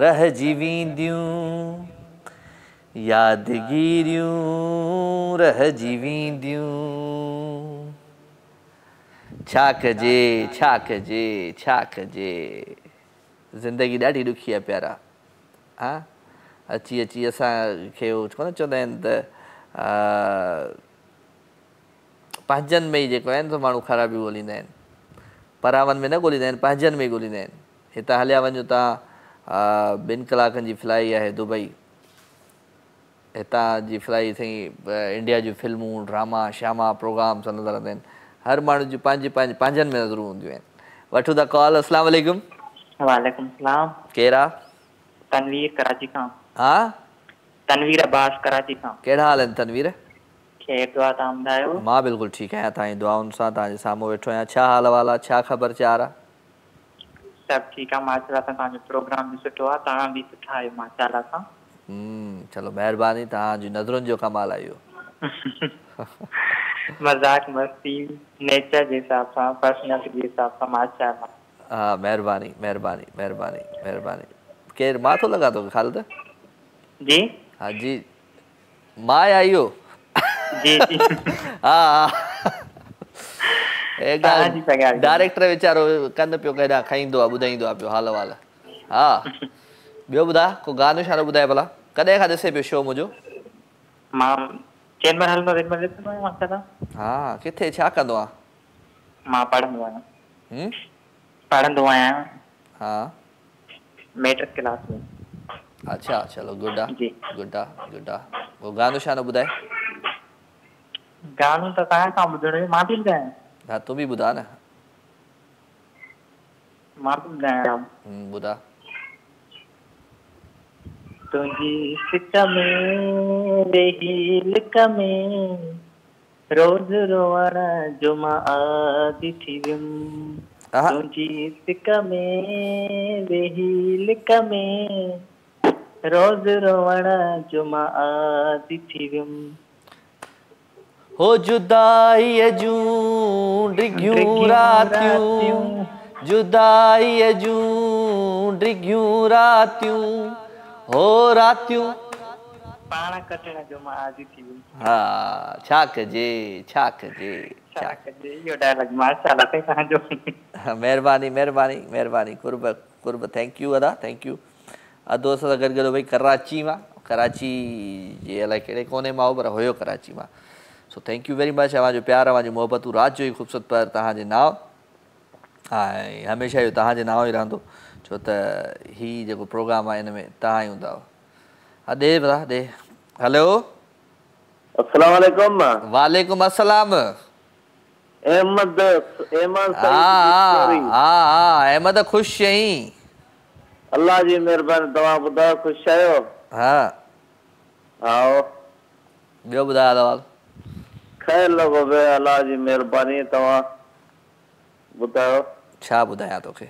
रहिजी वेंदियूं यादगिरियूं रहिजी वेंदियूं। छा कजे छा कजे छा कजे ज़िंदगी ॾाढी ॾुखी आहे प्यारा। हा अची अची असांखे कोन चवंदा आहिनि त पंहिंजनि में ई जेको आहे न माण्हू ख़राबियूं ॻोल्हींदा आहिनि। परावनि में न ॻोल्हींदा आहिनि पंहिंजनि में ई ॻोल्हींदा आहिनि। हितां हलिया वञो तव्हां 2 कलाकनि जी फ्लाई आहे दुबई। हितां जी फ्लाई साईं इंडिया जूं फिल्मूं ड्रामा श्यामा प्रोग्राम्स हलंदा रहंदा आहिनि। हर माण्हू जूं पंहिंजनि में नज़रूं हूंदियूं आहिनि। वठूं था कॉल। अस्सलाम वालेकुम। वालेकुम सलाम। केरु आहे? तनवीर कराची खां। हा तनवीर अब्बास कराची खां। कहिड़ा हाल आहिनि तनवीर? खैर दुआ तव्हां ॿुधायो? मां बिल्कुलु ठीकु आहियां तव्हांजी दुआउनि सां तव्हांजे साम्हूं वेठो आहियां। छा हाल अहिवाल आहे छा ख़बर चार आहे? सभु ठीकु आहे माशाल्लाह सां। तव्हांजो प्रोग्राम बि सुठो आहे तव्हां बि सुठा आहियो माशाल्लाह सां। चलो महिरबानी तव्हांजी नज़रुनि जो कमाल आहे इहो। मज़ाक मस्ती नेचर जे हिसाब सां पर्सनैलिटी जे हिसाब सां माशाल्लाह। हा महिरबानी महिरबानी महिरबानी महिरबानी। केरु मां थो लॻा थो ख़ालिद? जी हा जी मां आहियां इहो। जी जी हा डायरेक्टर वीचारो कंद पियो केॾा खाईंदो आहे ॿुधाईंदो आहे पियो हाल वाल। हा ॿियो ॿुधाए को गानो शानो ॿुधाए भला कॾहिं खां ॾिसे पियो शो मुंहिंजो? मां चेंबर हलंदो ॾिसंदो आहियां माशाल्लाह। हा किथे छा कंदो आहे? मां पढ़ंदो आहियां। पढ़ंदो आहियां। हा मैट्रिक क्लास में। अच्छा चलो गुड आहे गुड आहे गुड आहे। वो गानो शानो ॿुधाए। गानो त तव्हां खां ॿुधणो मां बि ॿुधायां। हा तूं बि ॿुधा न। मां बि ॿुधायां। ॿुधा। तुंहिंजी सिक में वेही लिक में रोज़ रोअण जो मां आदी थी वियुमि। तुंहिंजी सिक में वेही लिक में रोज़ रोअण जो मां आदी थी वियुमि। हो जुदाई जूं डिघियूं रातियूं जुदाई जूं डिघियूं रातियूं हो रातियूं पाण कटण जो मां आदी थी वई। हाँ छा कजे इहो डायलॉग माशाल्लाह ते तव्हांजो। महिरबानी महिरबानी महिरबानी कुर्ब थैंक यू अदा थैंक यू। अदो सां गॾु गॾु भई कराची मां कराची जे अलाए कहिड़े कोने मां पर हुयो कराची मां। So thank you very much अवांजो प्यार अवांजी मोहबतूं राति जो ई ख़ूबसूरत पर तव्हांजे नाव ऐं हमेशह इहो तव्हांजे नाव ई रहंदो छो त हीउ जेको प्रोग्राम आहे हिन में तव्हां ई हूंदा हा। ॾे भला ॾे। हेलो अस्सलाम वालेकुम। वालेकुम अस्सलाम। अहमद अहमद ख़ुशि चई। अल्लाह जी महिरबानी। तव्हां ॿुधायो ख़ुशि आहियो? हा आओ ॿियो ॿुधायो हाल? ख़ैर लॻो पियो अल्लाह जी महिरबानी। तव्हां ॿुधायो? छा ॿुधायां तोखे?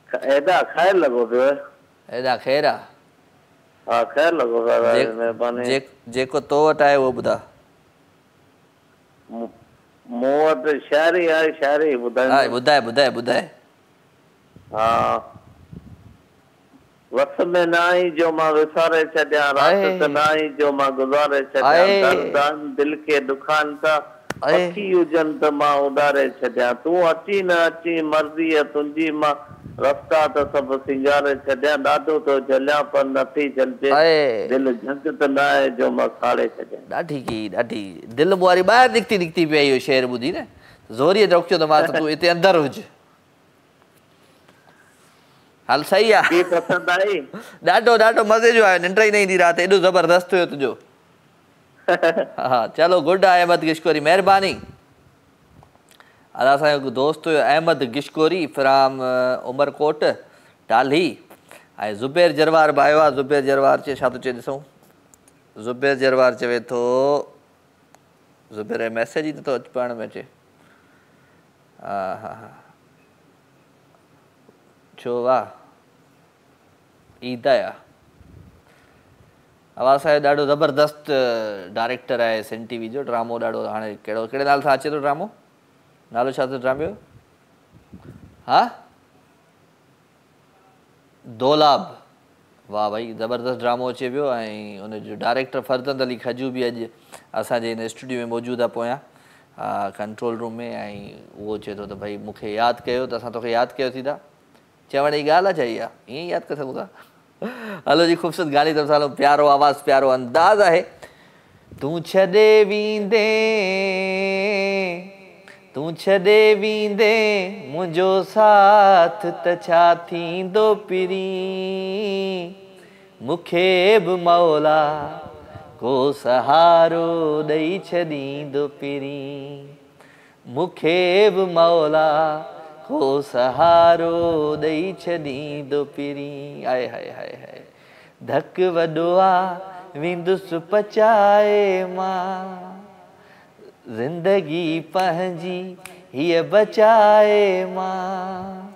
एॾा ख़ैर लॻो पियो। एॾा ख़ैर आहे? हा ख़ैर लॻो पियो अल्लाह जी महिरबानी। जेको तो वटि आहे उहो ॿुधा। मूं वटि शाइरी आहे शाइरी ॿुधाए। हा वस में न आई जो मां विसारे छॾियां राति त न आई जो मां गुज़ारे छॾियां दर्दान दिल खे दुखान था अखी हुजनि त मां उॾारे छॾियां तूं अची न अची मर्ज़ी तुंहिंजी मां रस्ता त सभु सिंगारे छॾियां ॾाढो तो झलियां पर नथी झलजे दिल झंग त न आहे जो मां खाड़े छॾियां। ॾाढी दिलि ॿुहारी ॿाहिरि निकिती पई इहो शेर ॿुधी न ज़ोरीअ रोकियो त मां तूं हिते अंदरि हुज। हल सही आहे। ॾाढो मज़े जो आहे निंड ई न ईंदी राति एॾो ज़बरदस्त हुयो तुंहिंजो। हा चलो गुड आहे अहमद गिशकोरी महिरबानी। असांजो हिकु दोस्त हुयो अहमद गिशकोरी फ्राम उमरकोट टाली ऐं ज़ुबैर जरवार बि आयो आहे। ज़ुबैर जरवार चए छा थो चए ॾिसूं। ज़ुबैर जरवार चवे थो ज़ुबैर मैसेज ई नथो पढ़ण में अचे। हा छो वाह ईदा आवाज़ असांजो ॾाढो ज़बरदस्त डायरेक्टर आहे सिन टीवी जो ड्रामो ॾाढो हाणे कहिड़े नाले सां अचे थो ड्रामो नालो छा अथव ड्रामे जो? हा दोलाब। वाह भाई ज़बरदस्त ड्रामो अचे पियो ऐं उनजो डायरेक्टर फरदंद अली खजू बि अॼु असांजे हिन स्टूडियो में मौजूदु आहे पोयां कंट्रोल रूम में ऐं उहो चए थो त भई मूंखे यादि कयो त असां तोखे यादि कयोसीं था। चवण जी ॻाल्हि आहे छा इहा ईअं ई यादि करे सघूं था। हलो जी ख़ूबसूरत गानी तरफ़ सां प्यारो आवाज़ प्यारो अंदाज़ आहे। तूं छॾे वींदे मुंहिंजो साथ त छा थींदो पिरी मूंखे बि मौला को सहारो ॾेई छॾींदो पिरी मूंखे बि मौला को सहारो ॾेई छॾींदो पिरी। आए हाय हाय हाय धक वॾो आहे वेंदुसि पचाए मां ज़िंदगी पंहिंजी हीअ बचाए मां।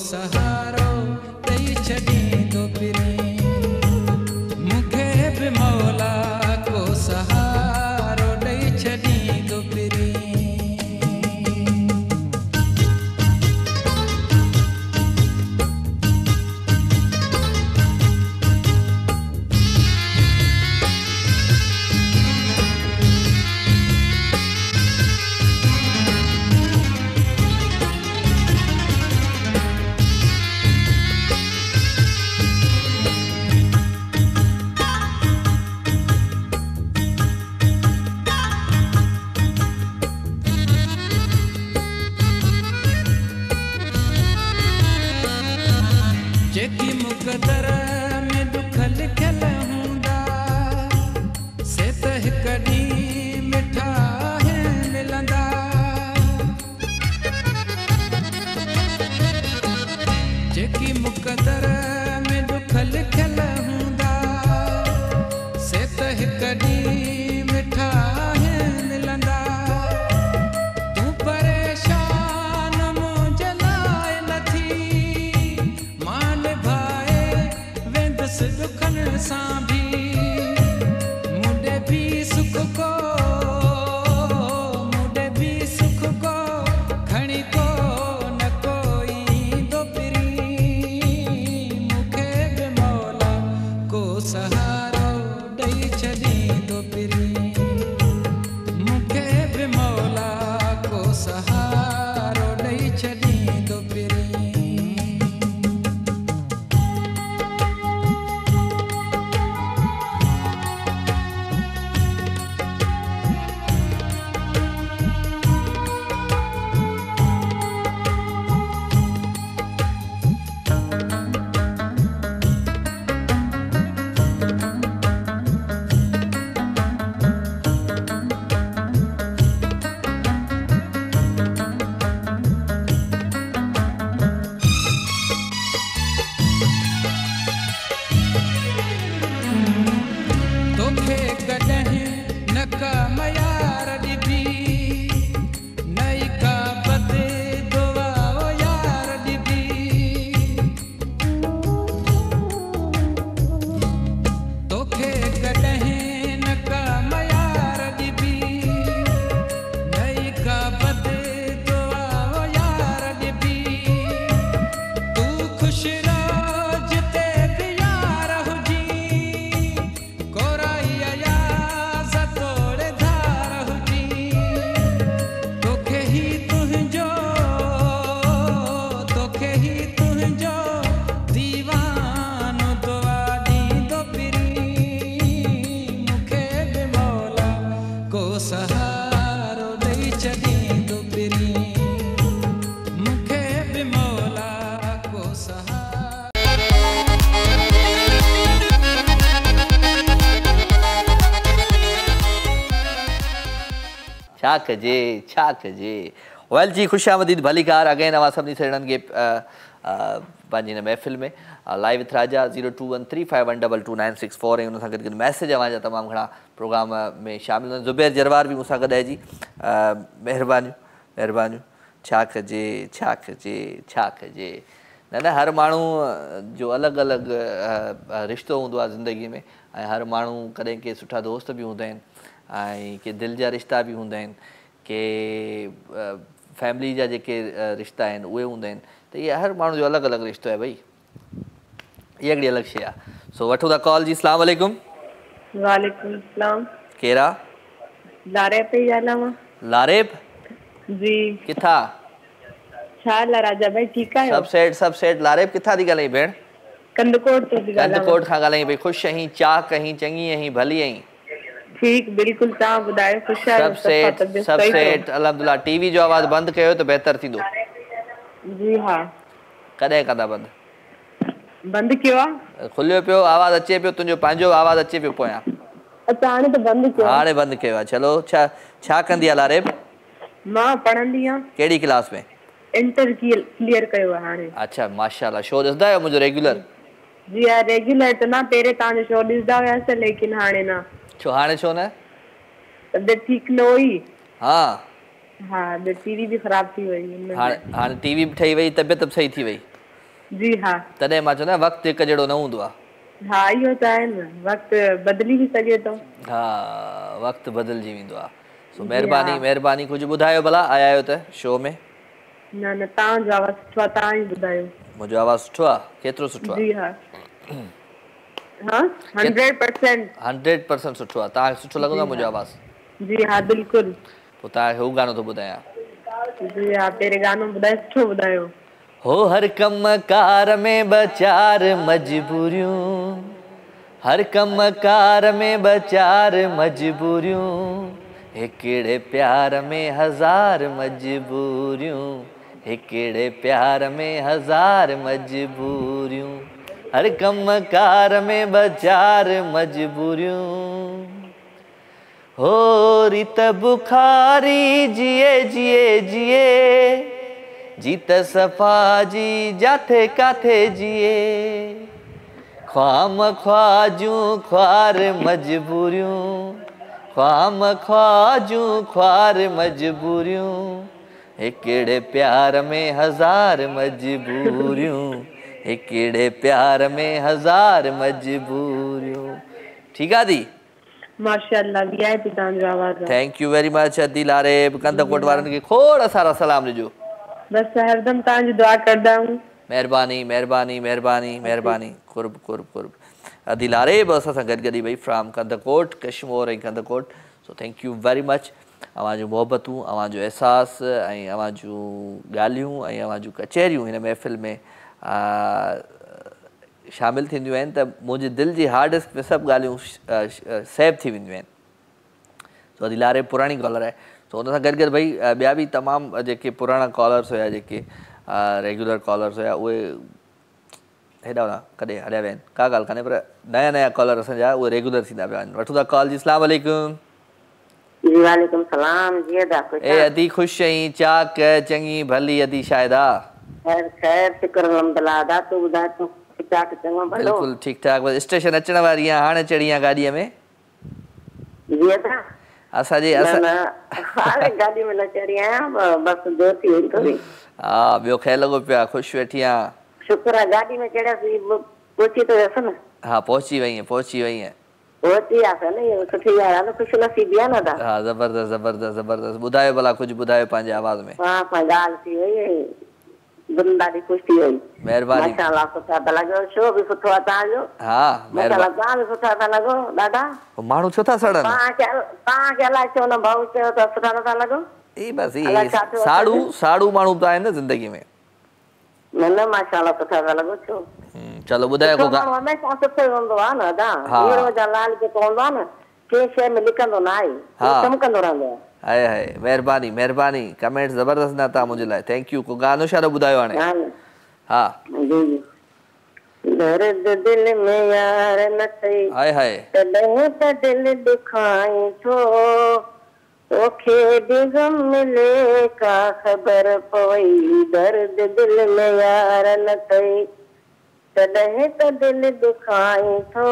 सहारो ॾेई छॾींदो पिरी मूंखे बि मौला को सहारो ॾेई छॾींदो पिरी जेकी मुक़दर में दुख लिखियल हूंदा से त हिक ॾींहुं मिठा मिलंदा जेकी मुक़दर में दुख लिखियल हूंदा से त हिक ॾींहुं मिठा मिलंदा तूं परेशान मुंहिंजे लाइ नथी दुखन सां भी मुंडे भी सुख को खणी को न कोई दो पिरी मूंखे बि मौला को सहारो ॾेई छॾींदो पिरी मूंखे बि मौला को सहारो ॾेई छॾींदो पिरी छा कजे वेल जी खुशामदीद भली कार अगेन अवां सभिनी साणनि खे पंहिंजी हिन महफ़िल में लाइव विथ राजा 0213512296 ऐं हुन सां गॾु गॾु मैसेज अवां जा तमामु घणा प्रोग्राम में शामिल आहिनि ज़ुबैर जरवार बि मूंसां गॾु आहे जी महिरबानियूं छा कजे न हर माण्हू जो अलॻि अलॻि रिश्तो हूंदो आहे ज़िंदगी में ऐं हर माण्हू कॾहिं के सुठा दोस्त बि हूंदा आहिनि ऐं के दिलि जा रिश्ता बि हूंदा आहिनि के फैमिली जा जेके रिश्ता आहिनि उहे हूंदा आहिनि त इहे हर माण्हू जो अलॻि अलॻि रिश्तो आहे भई इहा हिकिड़ी अलॻि शइ आहे सो वठूं था कॉल जी अस्सलाम वालेकुम वालेकुम सलाम केरा लारेब पे ॻाल्हायां लारेब जी किथां छा हाल राजा भाई ठीकु आहियो सभु सेठ लारेब किथां थी ॻाल्हाई भेण कंदकोट तो थी ॻाल्हायां कंदकोट खां ॻाल्हाई भई ख़ुशि आहीं चाक आहीं चङी आहीं भली आहीं ठीक बिल्कुल ता बुधाए खुश आहियो सब सेठ अल्हम्दुलिल्लाह टीवी जो आवाज बंद कयो तो बेहतर थींदो जी हां कदे कदा बंद कियो खुलियो पियो आवाज अचे पियो तुंजो पांजो आवाज अचे पियो पोया अच्छा हाणे तो बंद कियो चलो छा कंदी आ लारेब मां पढ़ंदी आ केडी क्लास में इंटर क्लियर कयो हाणे अच्छा माशाल्लाह शो ॾिसदा आहियो मुझे रेगुलर जी यार रेगुलर तो ना पेरे ताने शो ॾिसदा हुआसीं लेकिन हाणे ना छो न तबियत ठीक न हुई हाँ हाँ टीवी भी खराब थी वई हाणे टीवी भी ठही वई तबियत सही थी वई जी हाँ तॾहिं मां चवंदो वक़्तु हिकु जहिड़ो न हूंदो आहे। हाँ इहो त आहे न, वक़्तु बदिली बि सघे थो। हा वक़्तु बदिलजी वेंदो आहे। सो महिरबानी महिरबानी कुझु ॿुधायो भला आया आहियो त शो में? न न तव्हांजो आवाज़ सुठो आहे, तव्हां ई ॿुधायो। मुंहिंजो आवाज़ सुठो आहे? केतिरो सुठो आहे? जी हाँ हाँ 100% सुठो आहे। तव्हांखे सुठो लॻंदो आहे मुंहिंजो आवाज़? जी हाँ बिल्कुलु। पोइ तव्हांखे हू गानो थो ॿुधायां। जी हाँ पहिरें गानो ॿुधायो, सुठो ॿुधायो। हो हर कम कार में बचार मजबूरियूं, हर कम कार में बचार मजबूरियूं, हिकिड़े प्यार में हज़ार मजबूरियूं, हिकिड़े प्यार में हज़ार मजबूरियूं, हर कम कार में बचार मजबूरियूं। हो रीत बुखारी जिए जिए जिए, जीत सफ़ा जी जाथे काथे जिए, ख्वाम ख्वाजूं ख्वार मजबूरियूं, ख्वाम ख्वाजूं ख्वार मजबूरियूं, हिकिड़े प्यार में हज़ार मजबूरियूं, हिकिड़े प्यार में हज़ार मजबूरियूं। ठीक आहे दी? माशाअल्लाह वियाए थी तव्हांजो आवाज़। Thank you very much Adeel Arif. Kandhkot वारनि खे खोड़ सारा सलाम ॾिजो। बस हरदम तव्हांजी दुआ करदा हूं। महिरबानी महिरबानी महिरबानी महिरबानी। कुर्ब कुर्ब कुर्ब। अदील आरिफ असां सां गॾु भाई फ्राम कंदकोट कश्मीर ऐं कंदकोट। सो थैंक यू वेरी मच। अवां जूं मोहबतूं, अवां जो एहसास ऐं अवां जूं ॻाल्हियूं ऐं अवां जूं कचहरियूं हिन महफ़िल में शामिल थींदियूं आहिनि त मुंहिंजे दिलि जी हार्ड डिस्क में सभु ॻाल्हियूं सेव थी वेंदियूं आहिनि। सो अदील आरिफ पुराणी कॉलर आहे। तो उन सां गॾु गॾु भई ॿिया बि तमामु जेके पुराणा कॉलर्स हुया, जेके रेगुलर कॉलर्स हुया, उहे हेॾा होॾा कॾहिं हलिया विया आहिनि, का ॻाल्हि कान्हे, पर नया नया कॉलर असांजा उहे रेगुलर थींदा पिया आहिनि। वठूं था कॉल जी। अस्सलाम वालेकुम। जी वालेकुम सलाम। जी अदा कुछ ए अदी खुश आई चाक चंगी भली अदी शायदा। खैर खैर शुक्र अल्हम्दुलिल्लाह। अदा तू बुधा तू चाक चंगा भलो? बिल्कुल ठीक ठाक। बस स्टेशन अचण वारी आहे, हाणे चढ़ी आहे गाॾीअ में। जी अदा असांजे हाणे गाॾी में न चढ़ी आहियां, बस देर थी वई थोरी। हा ॿियो ख़ैर लॻो पिया, ख़ुशि वेठी आहियां। शुक्र आहे गाॾी में चढ़ियासीं, पहुची तो वियसि न। हा पहुची वई आहे, पहुची वई आहे। पहुची वियासीं न, सुठी ॻाल्हि आहे न, ख़ुशि नसीबी आहे न। हा ज़बरदस्त ज़बरदस्त ज़बरदस्त। ॿुधायो भला कुझु ॿुधायो पंहिंजे आवाज़ में। हा ॻाल्हि थी वई, दिलि ॾाढी ख़ुशि थी वई। महिरबानी। माशाअल्लाह सुठा था लॻो, शो बि सुठो आहे तव्हांजो। हा माशाअल्लाह तव्हां बि सुठा था लॻो ॾाढा। माण्हू छो था सड़नि? तव्हांखे अलाए छो न भाऊ चयो त सुठा नथा लॻो। ई बसि साड़ू माण्हू त आहिनि न ज़िंदगी में। न न माशाअल्लाह सुठा था लॻो। छो चलो ॿुधायो को माण्हू हमेशह सुठो हूंदो आहे न। अदा हीरो जा लाल जेको हूंदो आहे न, कंहिं शइ में लिखंदो न आहे, चमकंदो रहंदो आहे। हाय हाय महिरबानी महिरबानी। कमेंट ज़बरदस्त न था मुंहिंजे लाइ। Thank U. को गानो शायदि ॿुधायो हाणे। हा दर्द दिल में यार न थई, हाय हाय तॾहिं त दिल दुखाई थो, तोखे बि गम मिले का ख़बर पवई। दर्द दिल में यार न थई, तॾहिं त दिल दुखाई थो,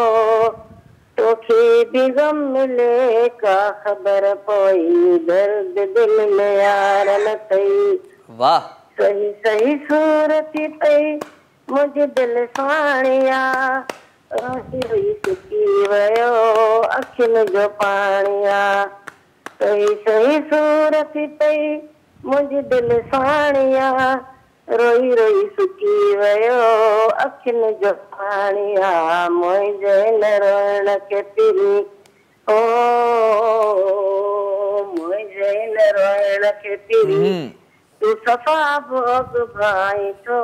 तोखे बि गम मिले का ख़बर पवई। दर्द दिल में यार न थई। वाह सही सही सूरत पई मुंहिंजे दिलि साणिया, रोई सुकी वियो अखियुनि जो पाणिया। सही सही सूरत पई मुंहिंजे दिलि साणिया, रोई रोई सुकी वियो अखियुनि जो पाणिया। मुंहिंजे न रोइण खे पिरी, ओ मुंहिंजे न रोइण खे पिरी, तू सफ़ा भोग भाई थो,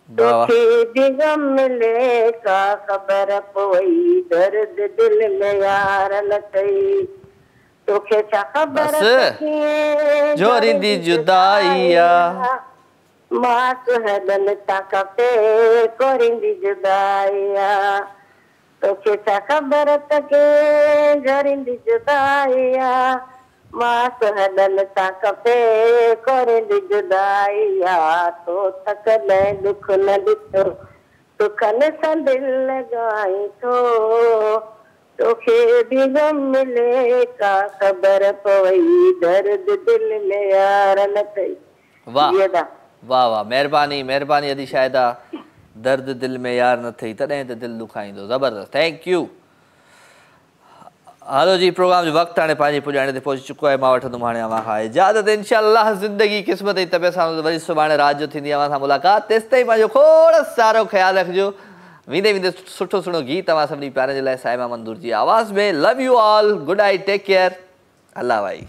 तोखे बि गम मिले का ख़बर पवई। दर्द दिल में यार न थई, तोखे छा ख़बर जोरींदी जुदाईया, मास हदन था खपे कोरींदी जुदाईया। तोखे छा ख़बर त के जोरींदी जुदाईया, मास हदन था खपे कोरींदी जुदाईया। तो थकदे दुख न ॾिठो, दुखनि सां दिलि लॻाई थो, तोखे बि गम मिले का ख़बर पवई। दर्द दिल में यार न थई। वाह वाह वाह, महिरबानी महिरबानी अदी शायदा, दर्द दिल में यार न थी तॾहिं त दिल दुखाईंदो, ज़बरदस्त, थैंक यू। हलो जी, प्रोग्राम जो वक़्तु हाणे पंहिंजे पुॼाणे ते पहुची चुको आहे। मां वठंदुमि हाणे अव्हां खां इजाज़त, इंशाअल्लाह ज़िंदगी क़िस्मत जी तबियत सां वरी सुभाणे राति जो थींदी अव्हां सां मुलाक़ात। तेसिताईं पंहिंजो खोड़ सारो ख़्यालु रखिजो। वेंदे वेंदे सुठो सुठो गीत तव्हां सभिनी प्यारनि जे लाइ साइमा मंदूर जी आवाज़ में। Love you all, good night, take care, Allah भाई।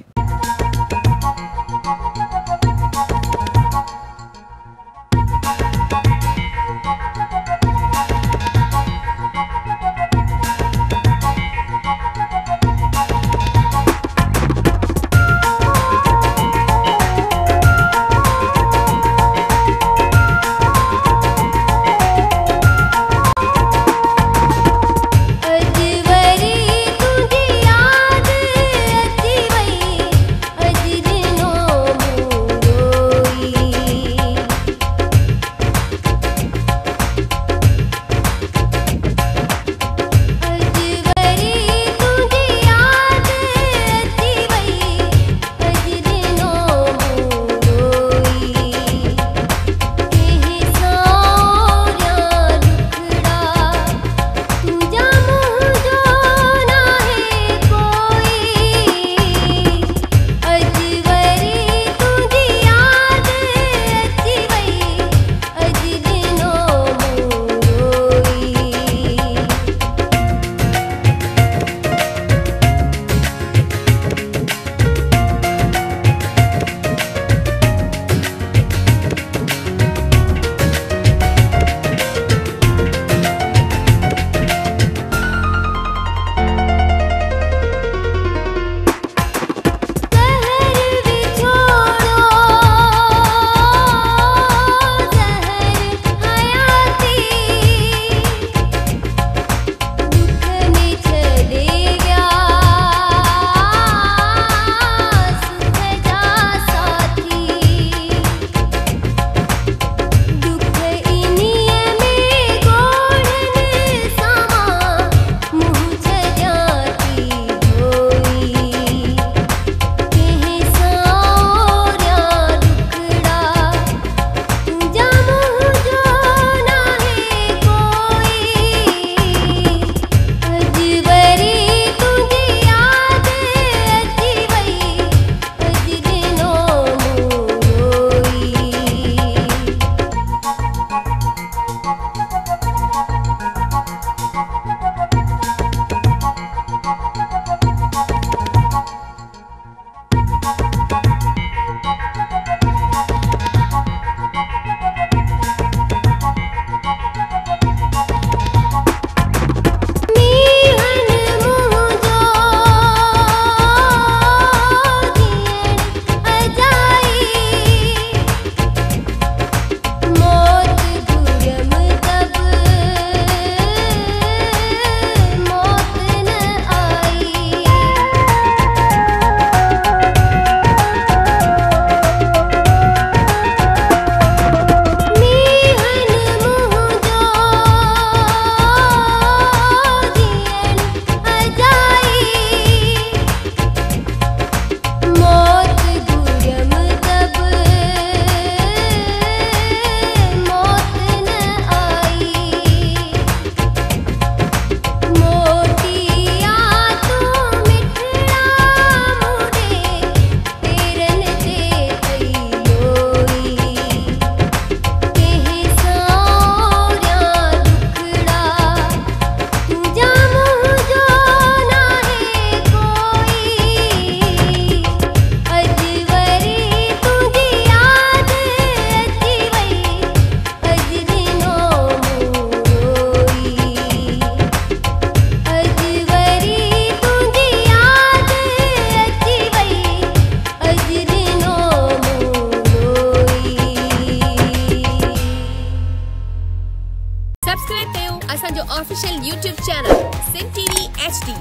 Official YouTube channel Sindh TV HD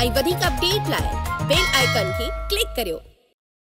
ऐं वधीक अपडेट लाइ बेल आइकन खे क्लिक करियो।